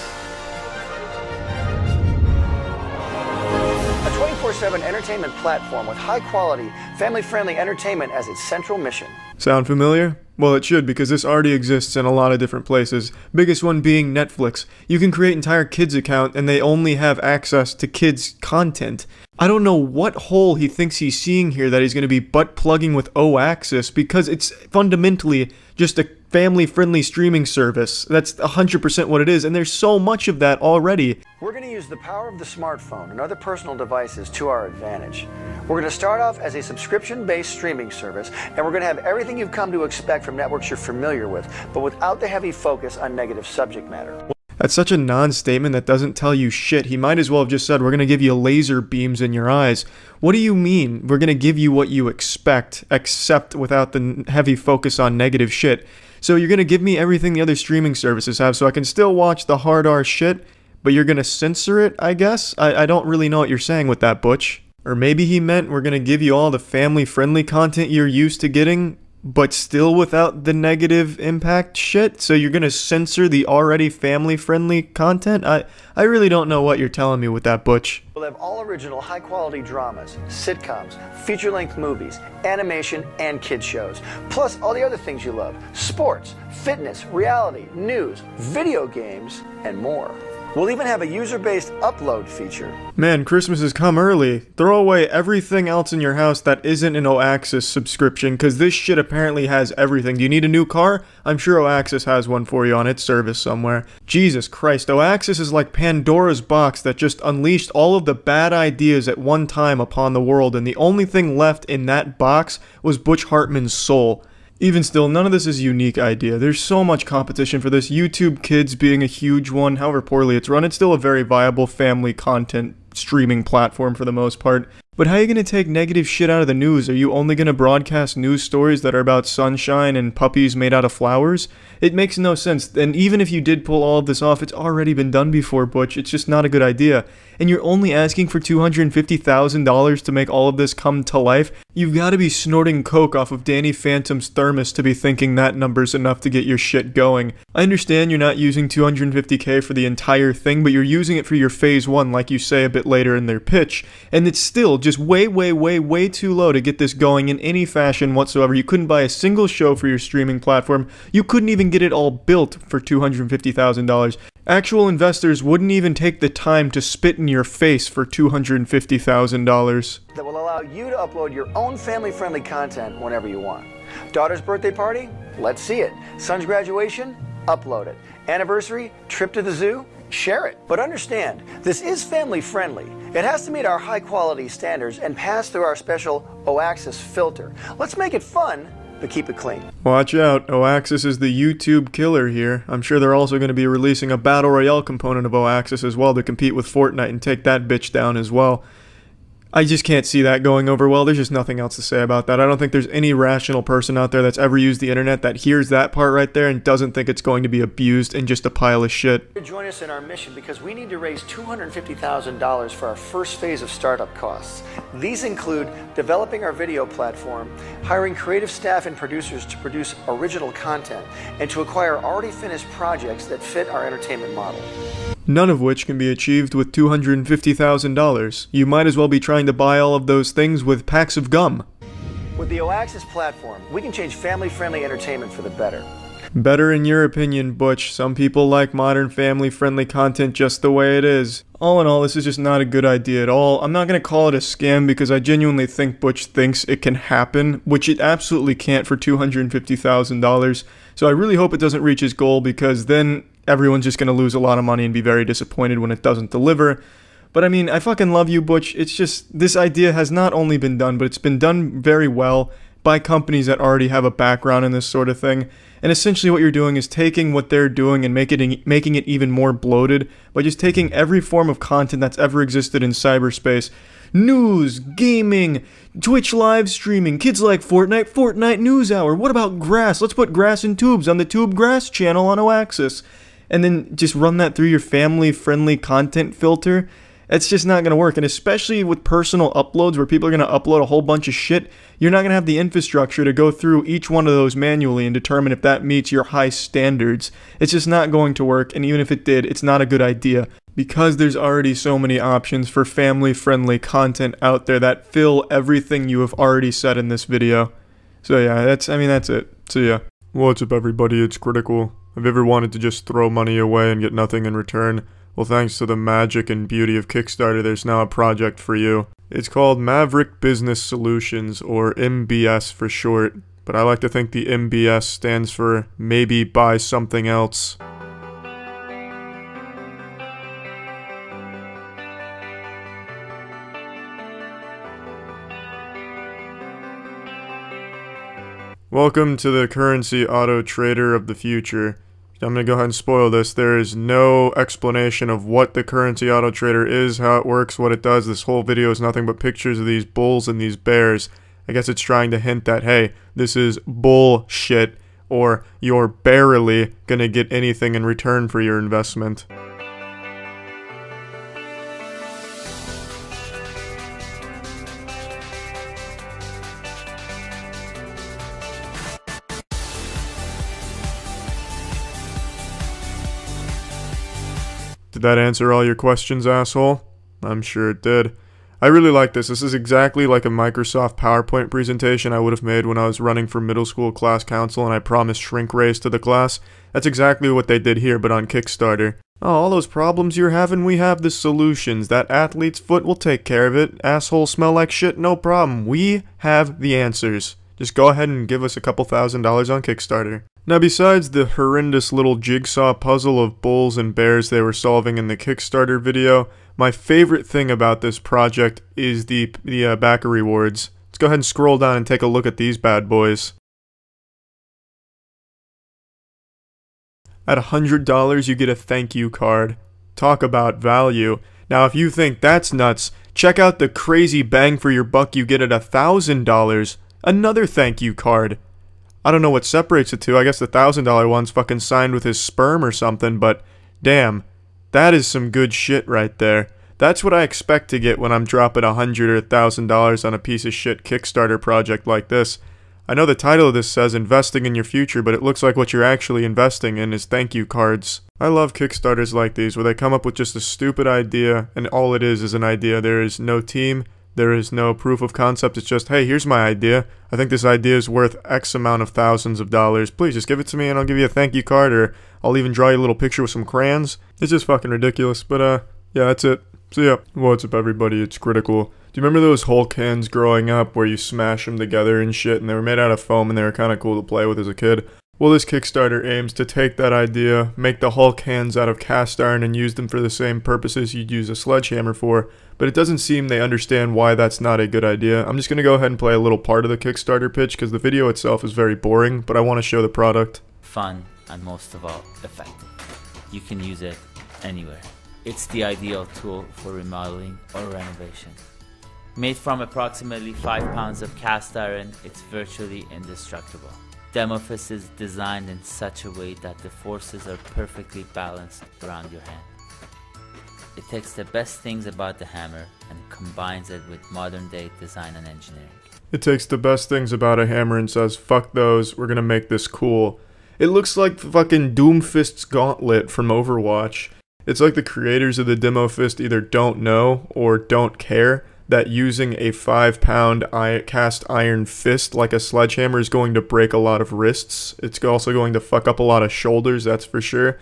A 24/7 entertainment platform with high-quality, family-friendly entertainment as its central mission. Sound familiar? Well, it should, because this already exists in a lot of different places. Biggest one being Netflix. You can create an entire kids account and they only have access to kids content. I don't know what hole he thinks he's seeing here that he's going to be butt plugging with O-Axis, because it's fundamentally just a family-friendly streaming service. That's 100% what it is, and there's so much of that already. We're going to use the power of the smartphone and other personal devices to our advantage. We're going to start off as a subscription-based streaming service, and we're going to have everything you've come to expect from networks you're familiar with, but without the heavy focus on negative subject matter. That's such a non-statement that doesn't tell you shit. He might as well have just said, we're going to give you laser beams in your eyes. What do you mean, we're going to give you what you expect, except without the heavy focus on negative shit? So you're going to give me everything the other streaming services have so I can still watch the hard R shit, but you're going to censor it, I guess? I don't really know what you're saying with that, Butch. Or maybe he meant we're going to give you all the family-friendly content you're used to getting, but still without the negative impact shit? So you're going to censor the already family-friendly content? I really don't know what you're telling me with that, Butch. We'll have all original high-quality dramas, sitcoms, feature-length movies, animation, and kids shows. Plus all the other things you love. Sports, fitness, reality, news, video games, and more. We'll even have a user-based upload feature. Man, Christmas has come early. Throw away everything else in your house that isn't an O-Axis subscription, because this shit apparently has everything. Do you need a new car? I'm sure O-Axis has one for you on its service somewhere. Jesus Christ, O-Axis is like Pandora's box that just unleashed all of the bad ideas at one time upon the world, and the only thing left in that box was Butch Hartman's soul. Even still, none of this is a unique idea. There's so much competition for this. YouTube Kids being a huge one, however poorly it's run, it's still a very viable family content streaming platform for the most part. But how are you going to take negative shit out of the news? Are you only going to broadcast news stories that are about sunshine and puppies made out of flowers? It makes no sense. And even if you did pull all of this off, it's already been done before, Butch. It's just not a good idea. And you're only asking for $250,000 to make all of this come to life? You've got to be snorting coke off of Danny Phantom's thermos to be thinking that number's enough to get your shit going. I understand you're not using $250K for the entire thing, but you're using it for your phase 1, like you say a bit later in their pitch. And it's still just way too low to get this going in any fashion whatsoever. You couldn't buy a single show for your streaming platform. You couldn't even get it all built for $250,000. Actual investors wouldn't even take the time to spit in your face for $250,000. That will allow you to upload your own family-friendly content whenever you want. Daughter's birthday party? Let's see it. Son's graduation? Upload it. Anniversary? Trip to the zoo? Share it. But understand, this is family-friendly. It has to meet our high-quality standards and pass through our special OAxis filter. Let's make it fun, but keep it clean. Watch out, OAxis is the YouTube killer here. I'm sure they're also going to be releasing a Battle Royale component of OAxis as well to compete with Fortnite and take that bitch down as well. I just can't see that going over well. There's just nothing else to say about that. I don't think there's any rational person out there that's ever used the internet that hears that part right there and doesn't think it's going to be abused and just a pile of shit. Join us in our mission because we need to raise $250,000 for our first phase of startup costs. These include developing our video platform, hiring creative staff and producers to produce original content, and to acquire already finished projects that fit our entertainment model. None of which can be achieved with $250,000. You might as well be trying to buy all of those things with packs of gum. With the OAxis platform, we can change family-friendly entertainment for the better. Better in your opinion, Butch. Some people like modern family-friendly content just the way it is. All in all, this is just not a good idea at all. I'm not going to call it a scam because I genuinely think Butch thinks it can happen, which it absolutely can't for $250,000. So I really hope it doesn't reach his goal because then everyone's just going to lose a lot of money and be very disappointed when it doesn't deliver. But I mean, I fucking love you, Butch. It's just, this idea has not only been done, but it's been done very well by companies that already have a background in this sort of thing. And essentially what you're doing is taking what they're doing and making it even more bloated by just taking every form of content that's ever existed in cyberspace. News, gaming, Twitch live streaming, kids like Fortnite, Fortnite News Hour. What about grass? Let's put grass in tubes on the Tube Grass channel on OAxis. And then just run that through your family-friendly content filter. It's just not going to work. And especially with personal uploads where people are going to upload a whole bunch of shit, you're not going to have the infrastructure to go through each one of those manually and determine if that meets your high standards. It's just not going to work. And even if it did, it's not a good idea. Because there's already so many options for family-friendly content out there that fill everything you have already said in this video. So yeah, that's it. So yeah. What's up everybody, it's Critical. Have you ever wanted to just throw money away and get nothing in return? Well, thanks to the magic and beauty of Kickstarter, there's now a project for you. It's called Maverick Business Solutions, or MBS for short, but I like to think the MBS stands for maybe buy something else. Welcome to the currency auto trader of the future. I'm going to go ahead and spoil this. There is no explanation of what the currency auto trader is, how it works, what it does. This whole video is nothing but pictures of these bulls and these bears. I guess it's trying to hint that, hey, this is bullshit, or you're barely going to get anything in return for your investment. Did that answer all your questions, asshole? I'm sure it did. I really like this. This is exactly like a Microsoft PowerPoint presentation I would have made when I was running for middle school class council and I promised shrink raise to the class. That's exactly what they did here, but on Kickstarter. Oh, all those problems you're having, we have the solutions. That athlete's foot will take care of it. Assholes smell like shit, no problem. We have the answers. Just go ahead and give us a couple $1,000s on Kickstarter. Now, besides the horrendous little jigsaw puzzle of bulls and bears they were solving in the Kickstarter video, my favorite thing about this project is the backer rewards. Let's go ahead and scroll down and take a look at these bad boys. At $100, you get a thank you card. Talk about value. Now, if you think that's nuts, check out the crazy bang for your buck you get at $1,000. Another thank you card. I don't know what separates the two. I guess the $1,000 one's fucking signed with his sperm or something, but damn, that is some good shit right there. That's what I expect to get when I'm dropping $100 or $1,000 on a piece of shit Kickstarter project like this. I know the title of this says investing in your future, but it looks like what you're actually investing in is thank you cards. I love Kickstarters like these where they come up with just a stupid idea and all it is an idea. There is no team, There is no proof of concept. It's just, hey, here's my idea. I think this idea is worth X amount of thousands of dollars. Please just give it to me and I'll give you a thank you card, or I'll even draw you a little picture with some crayons. It's just fucking ridiculous. But yeah, that's it. So yeah, what's up everybody, it's Critical. Do you remember those Hulk hands growing up where you smash them together and shit, and they were made out of foam and they were kind of cool to play with as a kid? Well, this Kickstarter aims to take that idea, make the Hulk hands out of cast iron and use them for the same purposes you'd use a sledgehammer for, but it doesn't seem they understand why that's not a good idea. I'm just going to go ahead and play a little part of the Kickstarter pitch because the video itself is very boring, but I want to show the product. Fun, and most of all, effective. You can use it anywhere. It's the ideal tool for remodeling or renovation. Made from approximately 5 pounds of cast iron, it's virtually indestructible. DemoFist is designed in such a way that the forces are perfectly balanced around your hand. It takes the best things about the hammer and combines it with modern day design and engineering. It takes the best things about a hammer and says, fuck those, we're gonna make this cool. It looks like fucking Doomfist's gauntlet from Overwatch. It's like the creators of the DemoFist either don't know or don't care that using a 5-pound cast iron fist like a sledgehammer is going to break a lot of wrists. It's also going to fuck up a lot of shoulders, that's for sure.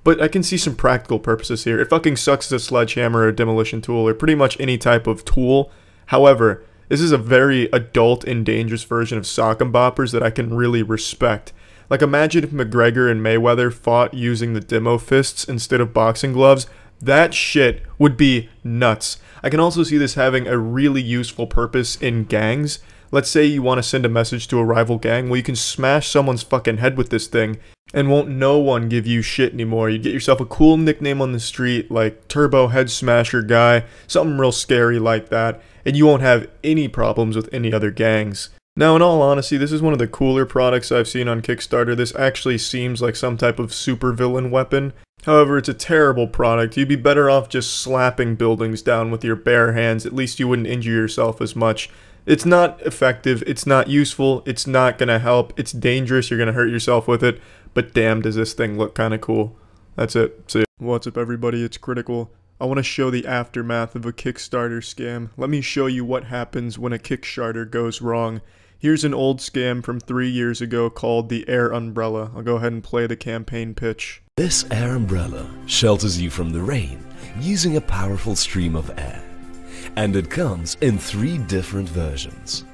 But I can see some practical purposes here. It fucking sucks as a sledgehammer or a demolition tool or pretty much any type of tool. However, this is a very adult and dangerous version of sock and boppers that I can really respect. Like, imagine if McGregor and Mayweather fought using the demo fists instead of boxing gloves. That shit would be nuts. I can also see this having a really useful purpose in gangs. Let's say you want to send a message to a rival gang. Well, you can smash someone's fucking head with this thing, and won't no one give you shit anymore. You get yourself a cool nickname on the street, like Turbo Head Smasher Guy, something real scary like that, and you won't have any problems with any other gangs. Now, in all honesty, this is one of the cooler products I've seen on Kickstarter. This actually seems like some type of supervillain weapon. However, it's a terrible product. You'd be better off just slapping buildings down with your bare hands. At least you wouldn't injure yourself as much. It's not effective, it's not useful, it's not gonna help, it's dangerous, you're gonna hurt yourself with it, but damn does this thing look kinda cool. That's it. See ya. What's up everybody, it's Critical. I want to show the aftermath of a Kickstarter scam. Let me show you what happens when a Kickstarter goes wrong. Here's an old scam from 3 years ago called the Air Umbrella. I'll go ahead and play the campaign pitch. This air umbrella shelters you from the rain using a powerful stream of air. And it comes in 3 different versions,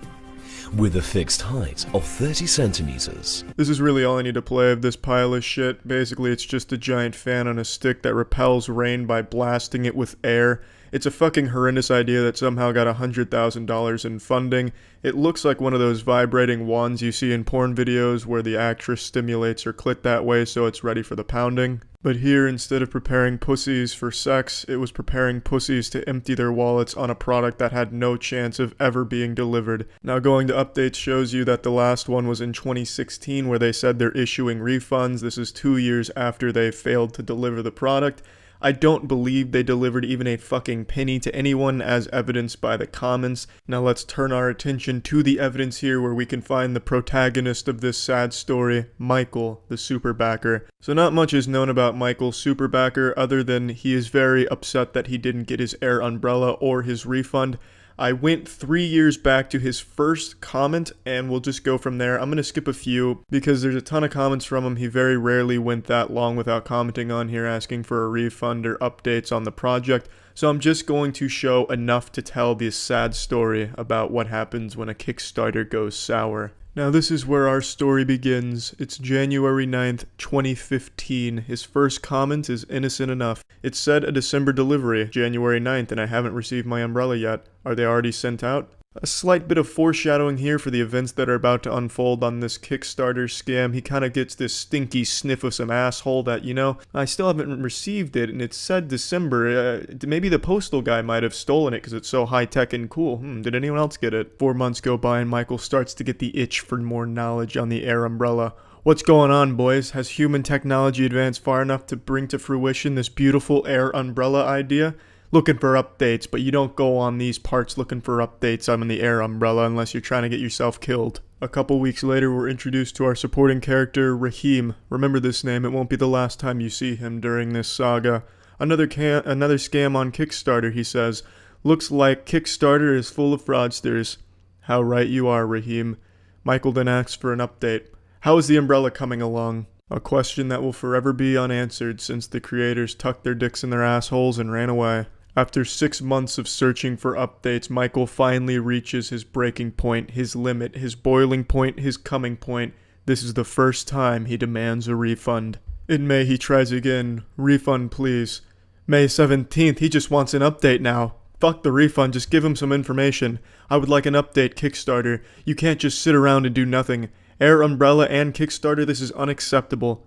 with a fixed height of 30 centimeters. This is really all I need to play of this pile of shit. Basically, it's just a giant fan on a stick that repels rain by blasting it with air. It's a fucking horrendous idea that somehow got $100,000 in funding. It looks like one of those vibrating wands you see in porn videos where the actress stimulates her clit that way so it's ready for the pounding. But here, instead of preparing pussies for sex, it was preparing pussies to empty their wallets on a product that had no chance of ever being delivered. Now, going to updates shows you that the last one was in 2016 where they said they're issuing refunds. This is 2 years after they failed to deliver the product. I don't believe they delivered even a fucking penny to anyone, as evidenced by the comments. Now let's turn our attention to the evidence here where we can find the protagonist of this sad story, Michael, the super backer. So not much is known about Michael, super backer, other than he is very upset that he didn't get his air umbrella or his refund. I went 3 years back to his first comment, and we'll just go from there. I'm going to skip a few, because there's a ton of comments from him. He very rarely went that long without commenting on here asking for a refund or updates on the project. So I'm just going to show enough to tell this sad story about what happens when a Kickstarter goes sour. Now this is where our story begins. It's January 9th, 2015. His first comment is innocent enough. It said a December delivery, January 9th, and I haven't received my umbrella yet. Are they already sent out? A slight bit of foreshadowing here for the events that are about to unfold on this Kickstarter scam. He kind of gets this stinky sniff of some asshole that, you know, I still haven't received it, and it said December. Maybe the postal guy might have stolen it because it's so high-tech and cool. Did anyone else get it? 4 months go by and Michael starts to get the itch for more knowledge on the air umbrella. What's going on, boys? Has human technology advanced far enough to bring to fruition this beautiful air umbrella idea? Looking for updates, but you don't go on these parts looking for updates on the air umbrella unless you're trying to get yourself killed. A couple weeks later, we're introduced to our supporting character, Raheem. Remember this name, it won't be the last time you see him during this saga. Another scam on Kickstarter, he says. Looks like Kickstarter is full of fraudsters. How right you are, Raheem. Michael then asks for an update. How is the umbrella coming along? A question that will forever be unanswered since the creators tucked their dicks in their assholes and ran away. After 6 months of searching for updates, Michael finally reaches his breaking point, his limit, his boiling point, his coming point. This is the first time he demands a refund. In May, he tries again. Refund, please. May 17th, he just wants an update now. Fuck the refund, just give him some information. I would like an update, Kickstarter. You can't just sit around and do nothing. Air Umbrella and Kickstarter, this is unacceptable.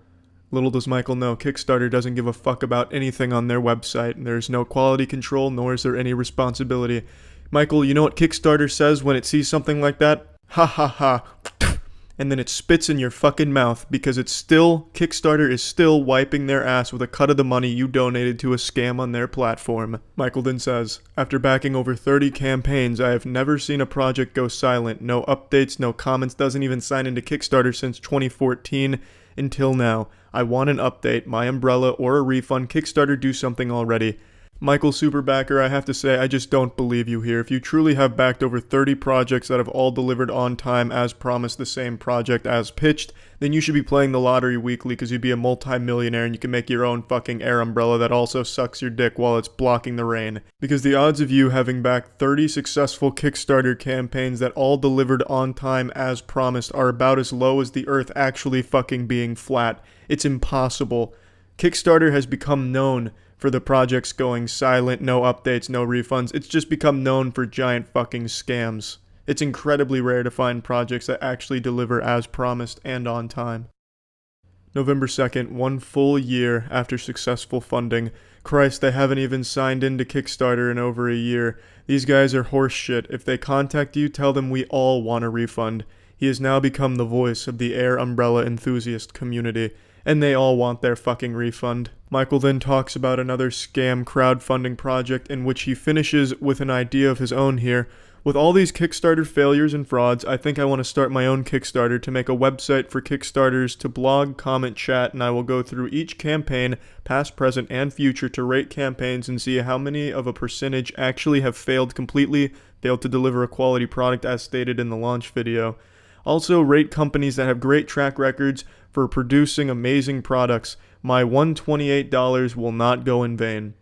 Little does Michael know, Kickstarter doesn't give a fuck about anything on their website. There's no quality control, nor is there any responsibility. Michael, you know what Kickstarter says when it sees something like that? Ha ha ha. And then it spits in your fucking mouth because Kickstarter is still wiping their ass with a cut of the money you donated to a scam on their platform. Michael then says, after backing over 30 campaigns, I have never seen a project go silent. No updates, no comments, doesn't even sign into Kickstarter since 2014 until now. I want an update, my umbrella, or a refund. Kickstarter, do something already. Michael Superbacker, I have to say, I just don't believe you here. If you truly have backed over 30 projects that have all delivered on time as promised, the same project as pitched, then you should be playing the lottery weekly because you'd be a multi-millionaire and you can make your own fucking air umbrella that also sucks your dick while it's blocking the rain. Because the odds of you having backed 30 successful Kickstarter campaigns that all delivered on time as promised are about as low as the earth actually fucking being flat. It's impossible. Kickstarter has become known for the projects going silent, no updates, no refunds. It's just become known for giant fucking scams. It's incredibly rare to find projects that actually deliver as promised and on time. November 2nd, 1 full year after successful funding. Christ, they haven't even signed into Kickstarter in over a year. These guys are horse shit. If they contact you, tell them we all want a refund. He has now become the voice of the air umbrella enthusiast community, and they all want their fucking refund. Michael then talks about another scam crowdfunding project in which he finishes with an idea of his own here. With all these Kickstarter failures and frauds, I think I want to start my own Kickstarter to make a website for Kickstarters to blog, comment, chat, and I will go through each campaign, past, present, and future, to rate campaigns and see how many of a percentage actually have failed completely, failed to deliver a quality product as stated in the launch video. Also, rate companies that have great track records for producing amazing products. My $128 will not go in vain.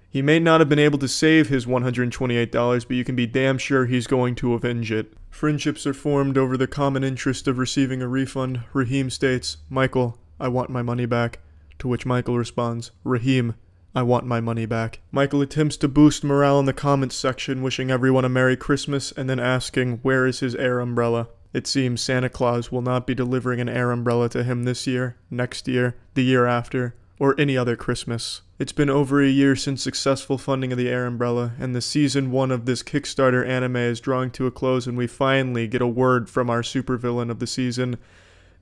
He may not have been able to save his $128, but you can be damn sure he's going to avenge it. Friendships are formed over the common interest of receiving a refund. Raheem states, Michael, I want my money back. To which Michael responds, Raheem, I want my money back. Michael attempts to boost morale in the comments section, wishing everyone a Merry Christmas, and then asking, where is his air umbrella? It seems Santa Claus will not be delivering an air umbrella to him this year, next year, the year after, or any other Christmas. It's been over a year since successful funding of the air umbrella, and the season 1 of this Kickstarter anime is drawing to a close, and we finally get a word from our supervillain of the season.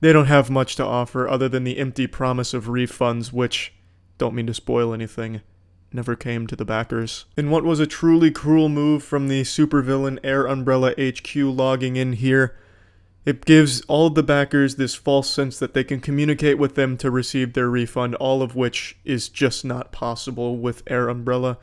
They don't have much to offer other than the empty promise of refunds, which, don't mean to spoil anything, never came to the backers. In what was a truly cruel move from the supervillain Air Umbrella HQ logging in here, it gives all of the backers this false sense that they can communicate with them to receive their refund, all of which is just not possible with Air Umbrella.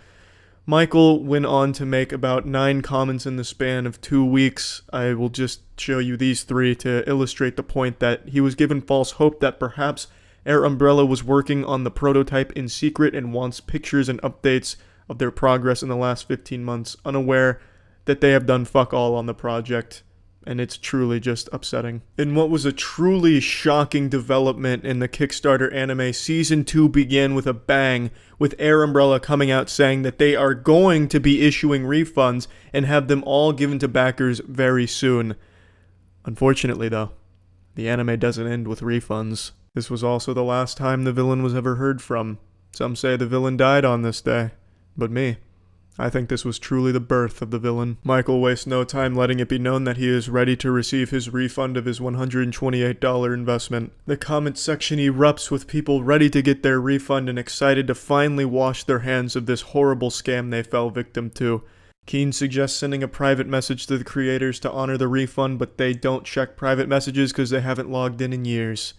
Michael went on to make about 9 comments in the span of 2 weeks. I will just show you these 3 to illustrate the point that he was given false hope that perhaps Air Umbrella was working on the prototype in secret and wants pictures and updates of their progress in the last 15 months, unaware that they have done fuck all on the project. And it's truly just upsetting. In what was a truly shocking development in the Kickstarter anime, Season 2 began with a bang, with Air Umbrella coming out saying that they are going to be issuing refunds and have them all given to backers very soon. Unfortunately though, the anime doesn't end with refunds. This was also the last time the villain was ever heard from. Some say the villain died on this day, but me, I think this was truly the birth of the villain. Michael wastes no time letting it be known that he is ready to receive his refund of his $128 investment. The comment section erupts with people ready to get their refund and excited to finally wash their hands of this horrible scam they fell victim to. Keen suggests sending a private message to the creators to honor the refund, but they don't check private messages because they haven't logged in years.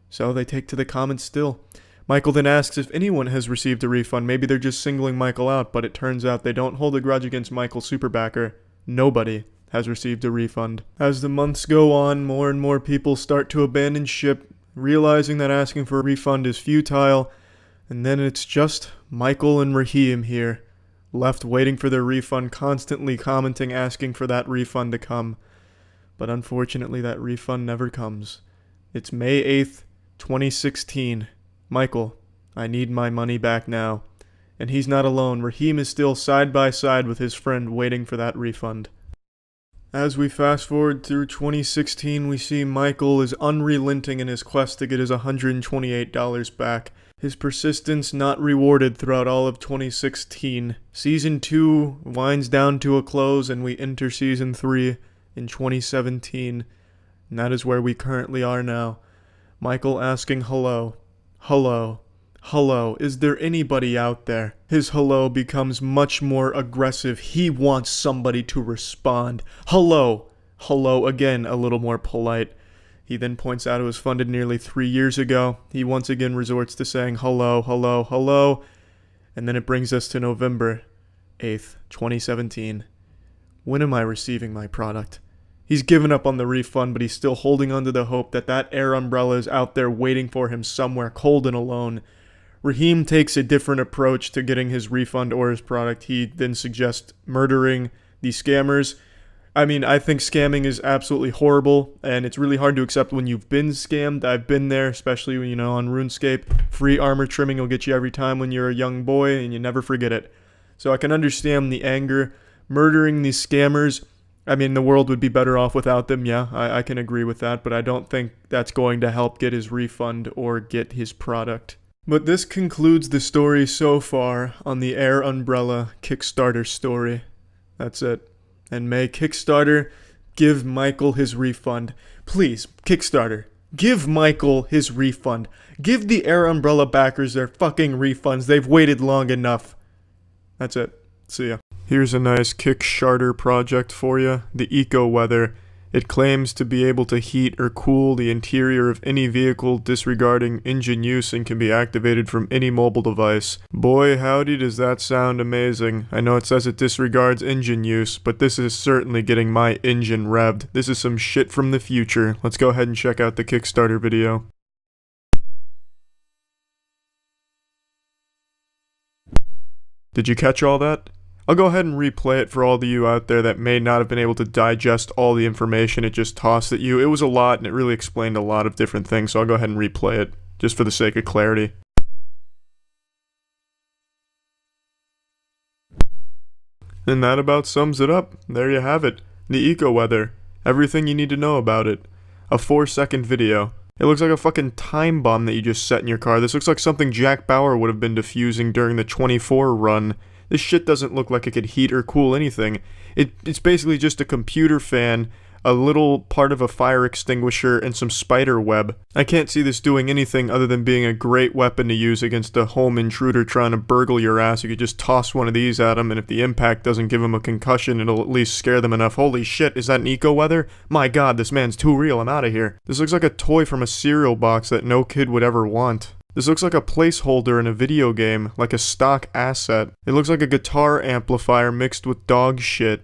So they take to the comments still. Michael then asks if anyone has received a refund. Maybe they're just singling Michael out, but it turns out they don't hold a grudge against Michael Superbacker. Nobody has received a refund. As the months go on, more and more people start to abandon ship, realizing that asking for a refund is futile, and then it's just Michael and Raheem here, left waiting for their refund, constantly commenting, asking for that refund to come. But unfortunately, that refund never comes. It's May 8th, 2016. Michael, I need my money back now. And he's not alone. Raheem is still side by side with his friend waiting for that refund. As we fast forward through 2016, we see Michael is unrelenting in his quest to get his $128 back. His persistence not rewarded throughout all of 2016. Season 2 winds down to a close and we enter Season 3 in 2017. And that is where we currently are now. Michael asking hello. Hello. Hello, is there anybody out there? His hello becomes much more aggressive. He wants somebody to respond. Hello. Hello again, a little more polite. He then points out it was funded nearly 3 years ago. He once again resorts to saying hello, hello, hello. And then it brings us to November 8th, 2017. When am I receiving my product? He's given up on the refund, but he's still holding on to the hope that that air umbrella is out there waiting for him somewhere cold and alone. Raheem takes a different approach to getting his refund or his product. He then suggests murdering the scammers. I mean, I think scamming is absolutely horrible, and it's really hard to accept when you've been scammed. I've been there, especially, you know, on RuneScape. Free armor trimming will get you every time when you're a young boy, and you never forget it. So I can understand the anger. Murdering these scammers, I mean, the world would be better off without them, yeah, I can agree with that, but I don't think that's going to help get his refund or get his product. But this concludes the story so far on the Air Umbrella Kickstarter story. That's it. And may Kickstarter give Michael his refund. Please, Kickstarter, give Michael his refund. Give the Air Umbrella backers their fucking refunds. They've waited long enough. That's it. See ya. Here's a nice Kickstarter project for you. The Eco Weather. It claims to be able to heat or cool the interior of any vehicle disregarding engine use and can be activated from any mobile device. Boy howdy does that sound amazing. I know it says it disregards engine use, but this is certainly getting my engine revved. This is some shit from the future. Let's go ahead and check out the Kickstarter video. Did you catch all that? I'll go ahead and replay it for all of you out there that may not have been able to digest all the information it just tossed at you. It was a lot, and it really explained a lot of different things, so I'll go ahead and replay it, just for the sake of clarity. And that about sums it up. There you have it. The Eco Weather. Everything you need to know about it. A 4-second video. It looks like a fucking time bomb that you just set in your car. This looks like something Jack Bauer would have been diffusing during the 24 run. This shit doesn't look like it could heat or cool anything. It's basically just a computer fan, a little part of a fire extinguisher, and some spider web. I can't see this doing anything other than being a great weapon to use against a home intruder trying to burgle your ass. You could just toss one of these at them, and if the impact doesn't give them a concussion, it'll at least scare them enough. Holy shit, is that an Eco Weather? My god, this man's too real, I'm out of here. This looks like a toy from a cereal box that no kid would ever want. This looks like a placeholder in a video game, like a stock asset. It looks like a guitar amplifier mixed with dog shit.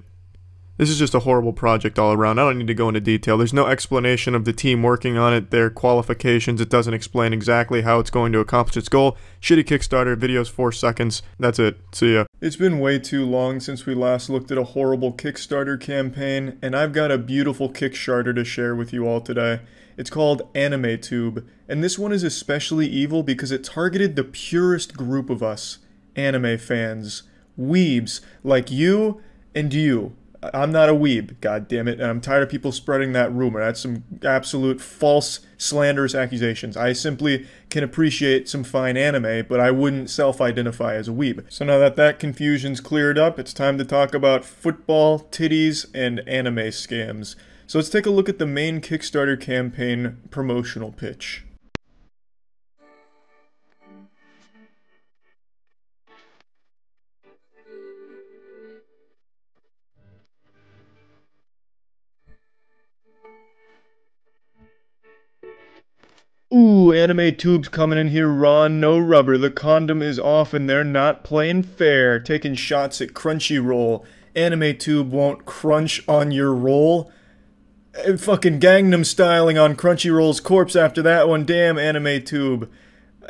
This is just a horrible project all around. I don't need to go into detail. There's no explanation of the team working on it, their qualifications. It doesn't explain exactly how it's going to accomplish its goal. Shitty Kickstarter, video's 4 seconds. That's it. See ya. It's been way too long since we last looked at a horrible Kickstarter campaign, and I've got a beautiful Kickstarter to share with you all today. It's called AnimeTube, and this one is especially evil because it targeted the purest group of us, anime fans. Weebs, like you and you. I'm not a weeb, goddammit, and I'm tired of people spreading that rumor. That's some absolute false, slanderous accusations. I simply can appreciate some fine anime, but I wouldn't self-identify as a weeb. So now that that confusion's cleared up, it's time to talk about football, titties, and anime scams. So let's take a look at the main Kickstarter campaign promotional pitch. Ooh, Anime Tube's coming in here raw, no rubber. The condom is off and they're not playing fair. Taking shots at Crunchyroll. Anime Tube won't crunch on your roll. Fucking Gangnam styling on Crunchyroll's corpse after that one. Damn, Anime Tube.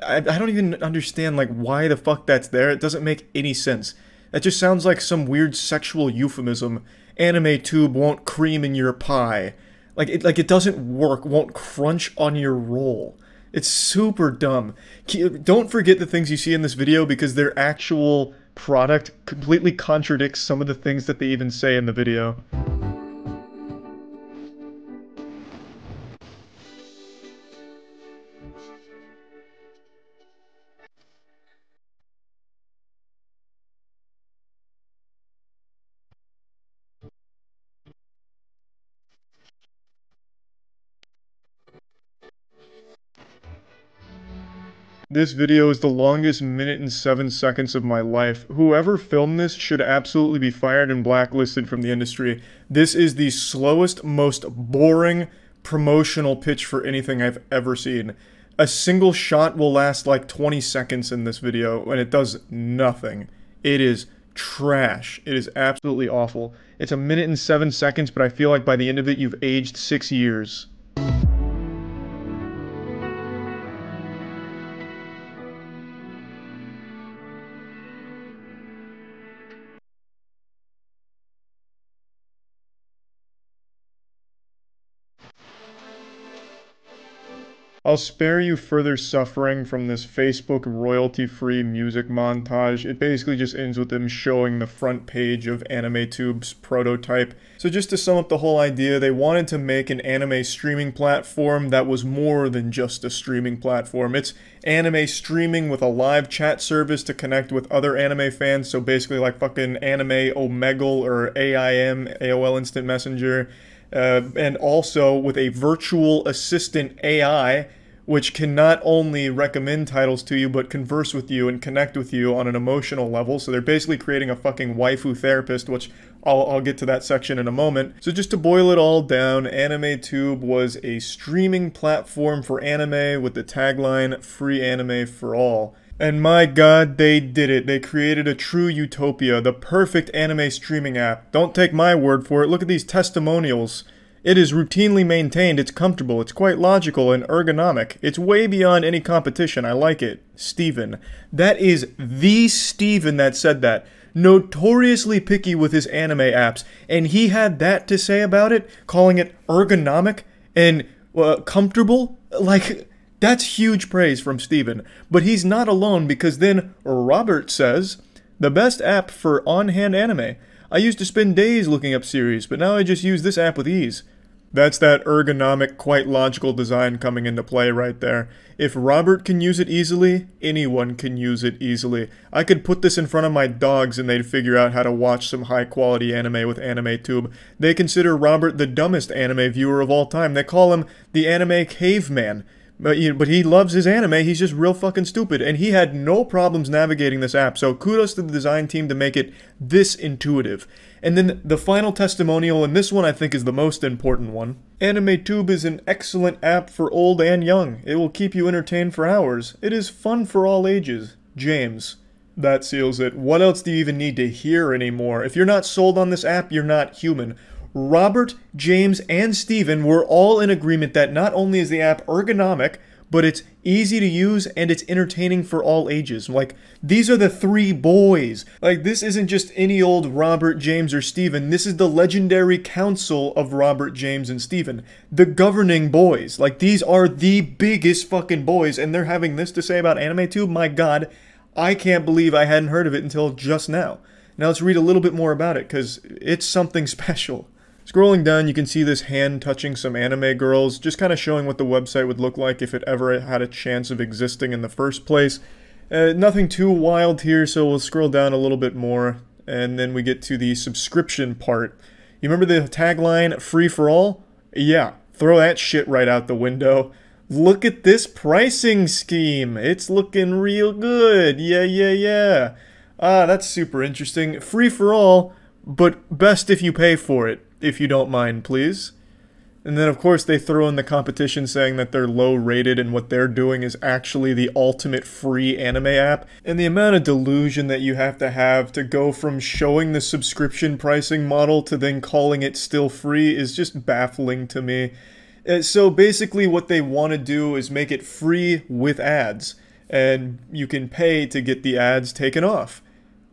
I don't even understand, like, why the fuck that's there. It doesn't make any sense. That just sounds like some weird sexual euphemism. Anime Tube won't cream in your pie. Like it doesn't work. Won't crunch on your roll. It's super dumb. Don't forget the things you see in this video because their actual product completely contradicts some of the things that they even say in the video. This video is the longest minute and 7 seconds of my life. Whoever filmed this should absolutely be fired and blacklisted from the industry. This is the slowest, most boring promotional pitch for anything I've ever seen. A single shot will last like 20 seconds in this video, and it does nothing. It is trash. It is absolutely awful. It's a minute and 7 seconds, but I feel like by the end of it, you've aged 6 years. I'll spare you further suffering from this Facebook royalty-free music montage. It basically just ends with them showing the front page of AnimeTube's prototype. So just to sum up the whole idea, they wanted to make an anime streaming platform that was more than just a streaming platform. It's anime streaming with a live chat service to connect with other anime fans, so basically like fucking Anime Omegle or AIM, AOL Instant Messenger. And also with a virtual assistant AI, which can not only recommend titles to you, but converse with you and connect with you on an emotional level. So they're basically creating a fucking waifu therapist, which I'll get to that section in a moment. So just to boil it all down, AnimeTube was a streaming platform for anime with the tagline, "Free Anime for All." And my god, they did it. They created a true utopia, the perfect anime streaming app. Don't take my word for it, look at these testimonials. It is routinely maintained, it's comfortable, it's quite logical and ergonomic. It's way beyond any competition, I like it. Steven. That is the Steven that said that. Notoriously picky with his anime apps, and he had that to say about it, calling it ergonomic and comfortable? Like, that's huge praise from Steven. But he's not alone because then Robert says, the best app for on-hand anime. I used to spend days looking up series, but now I just use this app with ease. That's that ergonomic, quite logical design coming into play right there. If Robert can use it easily, anyone can use it easily. I could put this in front of my dogs and they'd figure out how to watch some high-quality anime with AnimeTube. They consider Robert the dumbest anime viewer of all time. They call him the anime caveman. But he loves his anime, he's just real fucking stupid, and he had no problems navigating this app, so kudos to the design team to make it this intuitive. And then the final testimonial, and this one I think is the most important one. AnimeTube is an excellent app for old and young. It will keep you entertained for hours. It is fun for all ages. James. That seals it. What else do you even need to hear anymore? If you're not sold on this app, you're not human. Robert, James, and Steven were all in agreement that not only is the app ergonomic, but it's easy to use and it's entertaining for all ages. Like, these are the three boys. Like, this isn't just any old Robert, James, or Steven. This is the legendary council of Robert, James, and Steven. The governing boys. Like, these are the biggest fucking boys, and they're having this to say about AnimeTube? My god, I can't believe I hadn't heard of it until just now. Now let's read a little bit more about it, because it's something special. Scrolling down, you can see this hand touching some anime girls, just kind of showing what the website would look like if it ever had a chance of existing in the first place. Nothing too wild here, so we'll scroll down a little bit more, and then we get to the subscription part. You remember the tagline, free for all? Yeah, throw that shit right out the window. Look at this pricing scheme. It's looking real good. Yeah. Ah, that's super interesting. Free for all, but best if you pay for it. If you don't mind, please. And then, of course, they throw in the competition saying that they're low rated and what they're doing is actually the ultimate free anime app. And the amount of delusion that you have to go from showing the subscription pricing model to then calling it still free is just baffling to me. So basically what they want to do is make it free with ads. And you can pay to get the ads taken off.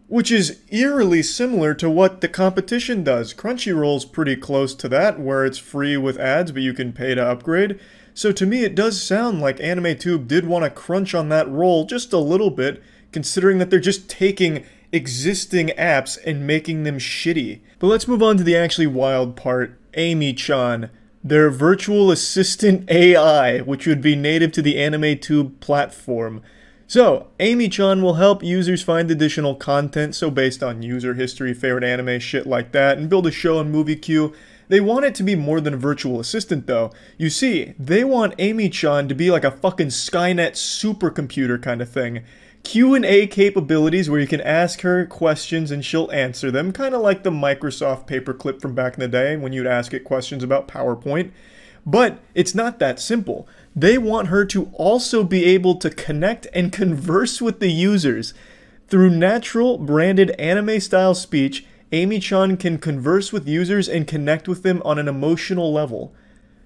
Which is eerily similar to what the competition does. Crunchyroll's pretty close to that, where it's free with ads, but you can pay to upgrade. So to me, it does sound like AnimeTube did want to crunch on that roll just a little bit, considering that they're just taking existing apps and making them shitty. But let's move on to the actually wild part, Amy-chan, their virtual assistant AI, which would be native to the AnimeTube platform. So, Amy-chan will help users find additional content, so based on user history, favorite anime, shit like that, and build a show and movie queue. They want it to be more than a virtual assistant though. You see, they want Amy-chan to be like a fucking Skynet supercomputer kind of thing. Q&A capabilities where you can ask her questions and she'll answer them, kind of like the Microsoft paperclip from back in the day when you'd ask it questions about PowerPoint. But it's not that simple. They want her to also be able to connect and converse with the users. Through natural, branded anime-style speech, Amy-chan can converse with users and connect with them on an emotional level.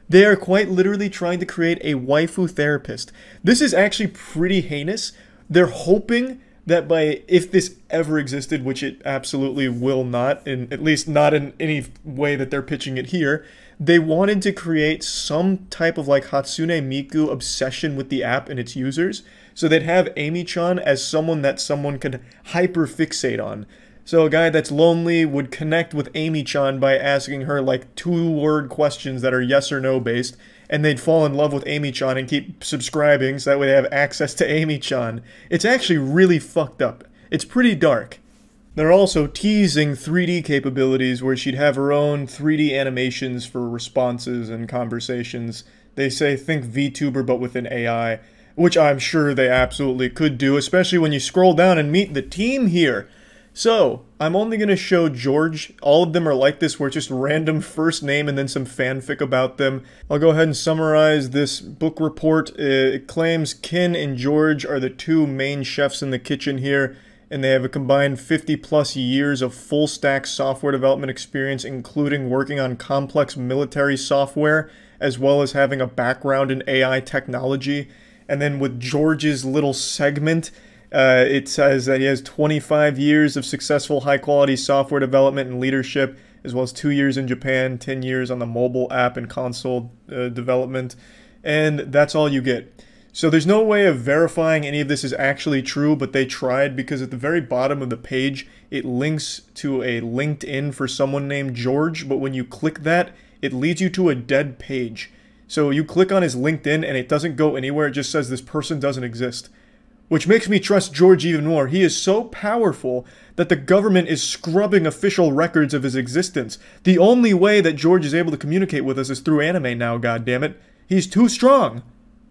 They are quite literally trying to create a waifu therapist. This is actually pretty heinous. They're hoping that if this ever existed, which it absolutely will not, at least not in any way that they're pitching it here, they wanted to create some type of like Hatsune Miku obsession with the app and its users. So they'd have Amy-chan as someone that someone could hyper-fixate on. So a guy that's lonely would connect with Amy-chan by asking her like 2-word questions that are yes or no based, and they'd fall in love with Amy-chan and keep subscribing so that way they have access to Amy-chan. It's actually really fucked up. It's pretty dark. They're also teasing 3D capabilities where she'd have her own 3D animations for responses and conversations. They say think VTuber but with an AI, which I'm sure they absolutely could do, especially when you scroll down and meet the team here. So, I'm only going to show George. All of them are like this, where it's just random first name and then some fanfic about them. I'll go ahead and summarize this book report. It claims Ken and George are the two main chefs in the kitchen here, and they have a combined 50-plus years of full-stack software development experience, including working on complex military software, as well as having a background in AI technology. And then with George's little segment, it says that he has 25 years of successful high-quality software development and leadership, as well as 2 years in Japan, 10 years on the mobile app and console development, and that's all you get. So there's no way of verifying any of this is actually true, but they tried because at the very bottom of the page, it links to a LinkedIn for someone named George, but when you click that, it leads you to a dead page. So you click on his LinkedIn and it doesn't go anywhere, it just says this person doesn't exist. Which makes me trust George even more. He is so powerful that the government is scrubbing official records of his existence. The only way that George is able to communicate with us is through anime now, goddammit. He's too strong.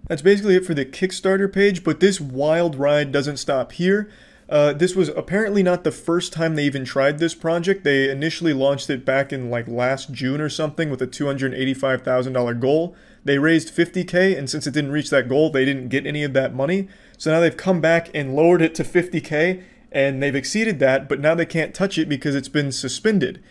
That's basically it for the Kickstarter page, but this wild ride doesn't stop here. This was apparently not the first time they even tried this project. They initially launched it back in like last June or something with a $285,000 goal. They raised $50K, and since it didn't reach that goal, they didn't get any of that money. So now they've come back and lowered it to $50K, and they've exceeded that, but now they can't touch it because it's been suspended.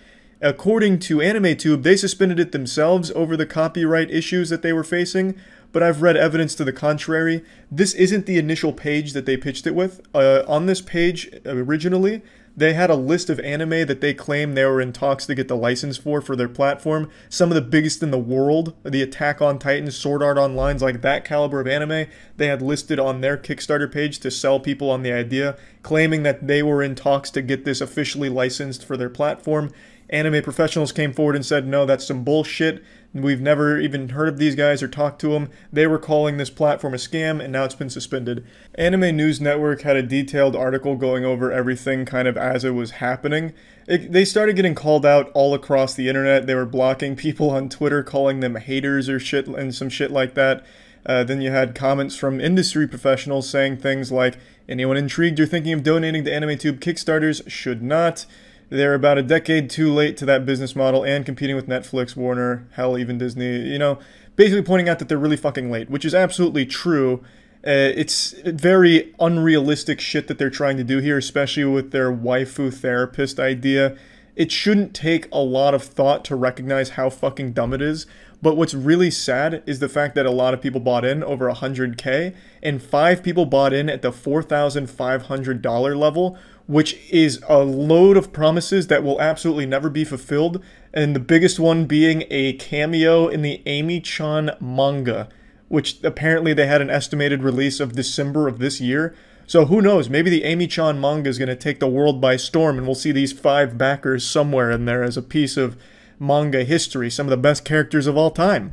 According to AnimeTube, they suspended it themselves over the copyright issues that they were facing, but I've read evidence to the contrary. This isn't the initial page that they pitched it with. On this page, originally, they had a list of anime that they claim they were in talks to get the license for their platform. Some of the biggest in the world, the Attack on Titan, Sword Art Online, like that caliber of anime, they had listed on their Kickstarter page to sell people on the idea, claiming that they were in talks to get this officially licensed for their platform. Anime professionals came forward and said, no, that's some bullshit. We've never even heard of these guys or talked to them. They were calling this platform a scam, and now it's been suspended. Anime News Network had a detailed article going over everything kind of as it was happening. They started getting called out all across the internet. They were blocking people on Twitter, calling them haters or shit and some shit like that. Then you had comments from industry professionals saying things like, anyone intrigued or thinking of donating to AnimeTube Kickstarters should not. They're about a decade too late to that business model and competing with Netflix, Warner, hell, even Disney, you know, basically pointing out that they're really fucking late, which is absolutely true. It's very unrealistic shit that they're trying to do here, especially with their waifu therapist idea. It shouldn't take a lot of thought to recognize how fucking dumb it is, but what's really sad is the fact that a lot of people bought in, over 100K, and 5 people bought in at the $4,500 level, which is a load of promises that will absolutely never be fulfilled, and the biggest one being a cameo in the Amy-chan manga, which apparently they had an estimated release of December of this year. So who knows, maybe the Amy-chan manga is going to take the world by storm and we'll see these 5 backers somewhere in there as a piece of manga history, some of the best characters of all time.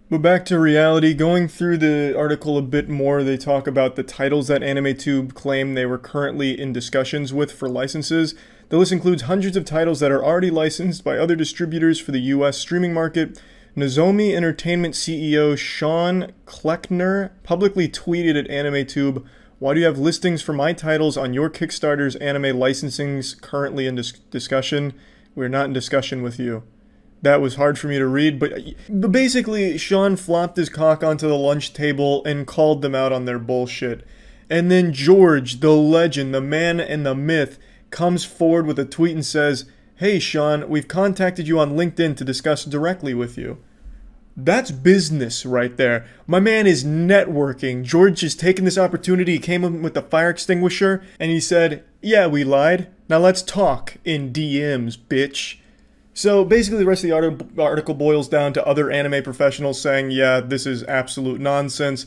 But back to reality, going through the article a bit more, they talk about the titles that AnimeTube claim they were currently in discussions with for licenses. The list includes hundreds of titles that are already licensed by other distributors for the US streaming market. Nozomi Entertainment CEO Sean Kleckner publicly tweeted at AnimeTube, "Why do you have listings for my titles on your Kickstarter's anime licensings currently in discussion? We're not in discussion with you." That was hard for me to read, but basically Sean flopped his cock onto the lunch table and called them out on their bullshit. And then George, the legend, the man and the myth, comes forward with a tweet and says, "Hey Sean, we've contacted you on LinkedIn to discuss directly with you." That's business right there. My man is networking. George has taken this opportunity, he came in with the fire extinguisher, and he said, "Yeah, we lied. Now let's talk in DMs, bitch." So basically the rest of the article boils down to other anime professionals saying, yeah, this is absolute nonsense.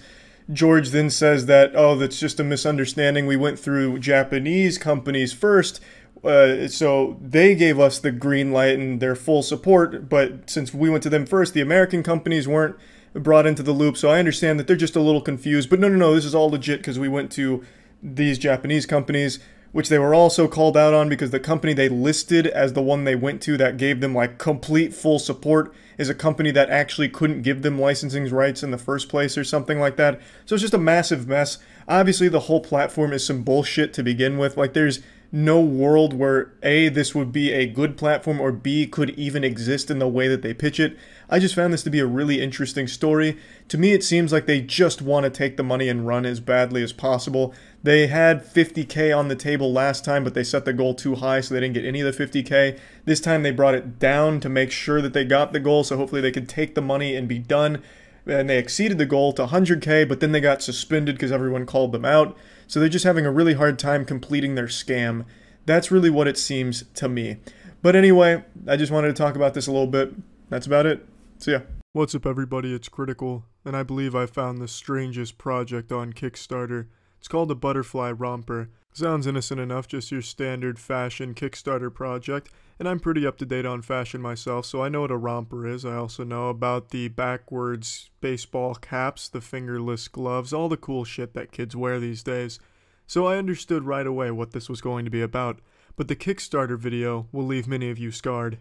George then says that, oh, that's just a misunderstanding. We went through Japanese companies first, so they gave us the green light and their full support, but since we went to them first, the American companies weren't brought into the loop, so I understand that they're just a little confused. But no, this is all legit because we went to these Japanese companies, which they were also called out on because the company they listed as the one they went to that gave them like complete full support is a company that actually couldn't give them licensing rights in the first place or something like that. So it's just a massive mess. Obviously the whole platform is some bullshit to begin with. Like there's no world where A, this would be a good platform, or B, could even exist in the way that they pitch it. I just found this to be a really interesting story. To me, it seems like they just want to take the money and run as badly as possible. They had 50K on the table last time, but they set the goal too high, so they didn't get any of the 50K. This time they brought it down to make sure that they got the goal, so hopefully they could take the money and be done. And they exceeded the goal to 100K, but then they got suspended because everyone called them out. So they're just having a really hard time completing their scam. That's really what it seems to me. But anyway, I just wanted to talk about this a little bit. That's about it. See ya. What's up everybody, it's Critical, and I believe I found the strangest project on Kickstarter. It's called the Butterfly Romper. Sounds innocent enough, just your standard fashion Kickstarter project, and I'm pretty up to date on fashion myself, so I know what a romper is. I also know about the backwards baseball caps, the fingerless gloves, all the cool shit that kids wear these days. So I understood right away what this was going to be about, but the Kickstarter video will leave many of you scarred.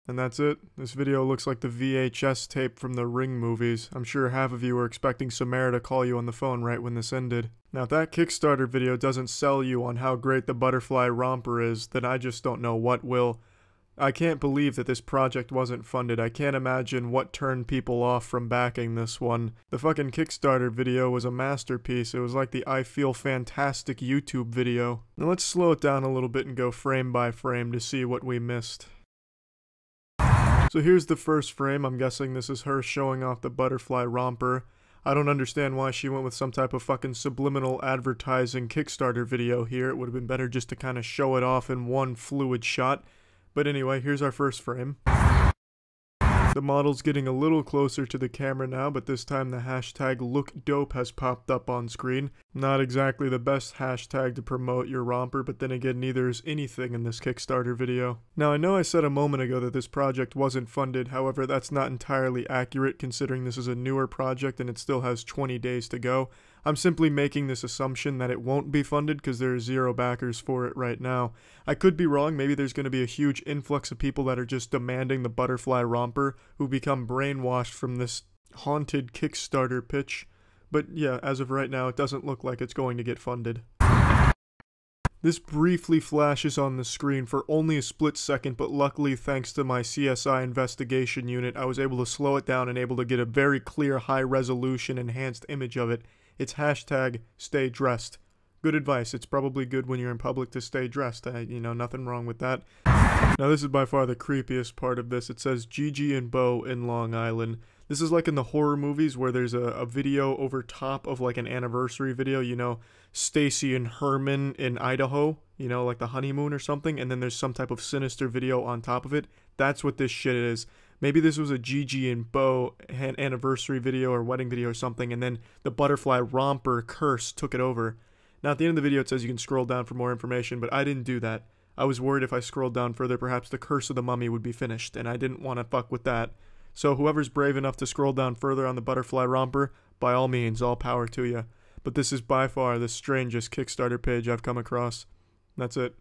And that's it. This video looks like the VHS tape from the Ring movies. I'm sure half of you were expecting Samara to call you on the phone right when this ended. Now if that Kickstarter video doesn't sell you on how great the Butterfly Romper is, then I just don't know what will. I can't believe that this project wasn't funded. I can't imagine what turned people off from backing this one. The fucking Kickstarter video was a masterpiece. It was like the I Feel Fantastic YouTube video. Now let's slow it down a little bit and go frame by frame to see what we missed. So here's the first frame. I'm guessing this is her showing off the Butterfly Romper. I don't understand why she went with some type of fucking subliminal advertising Kickstarter video here. It would have been better just to kind of show it off in one fluid shot. But anyway, here's our first frame. The model's getting a little closer to the camera now, but this time the hashtag LookDope has popped up on screen. Not exactly the best hashtag to promote your romper, but then again, neither is anything in this Kickstarter video. Now, I know I said a moment ago that this project wasn't funded, however, that's not entirely accurate considering this is a newer project and it still has 20 days to go. I'm simply making this assumption that it won't be funded because there are 0 backers for it right now. I could be wrong. Maybe there's going to be a huge influx of people that are just demanding the butterfly romper who become brainwashed from this haunted Kickstarter pitch. But yeah, as of right now, it doesn't look like it's going to get funded. This briefly flashes on the screen for only a split second, but luckily thanks to my CSI investigation unit, I was able to slow it down and able to get a very clear, high-resolution, enhanced image of it. It's hashtag stay dressed. Good advice. It's probably good when you're in public to stay dressed. Nothing wrong with that. Now this is by far the creepiest part of this. It says Gigi and Bo in Long Island. This is like in the horror movies where there's a video over top of like an anniversary video, Stacy and Hartman in Idaho, like the honeymoon or something, and then there's some type of sinister video on top of it. That's what this shit is. Maybe this was a Gigi and Bo anniversary video or wedding video or something, and then the butterfly romper curse took it over. Now at the end of the video it says you can scroll down for more information, but I didn't do that. I was worried if I scrolled down further perhaps the curse of the mummy would be finished, and I didn't want to fuck with that. So whoever's brave enough to scroll down further on the butterfly romper, by all means, all power to you. But this is by far the strangest Kickstarter page I've come across. That's it.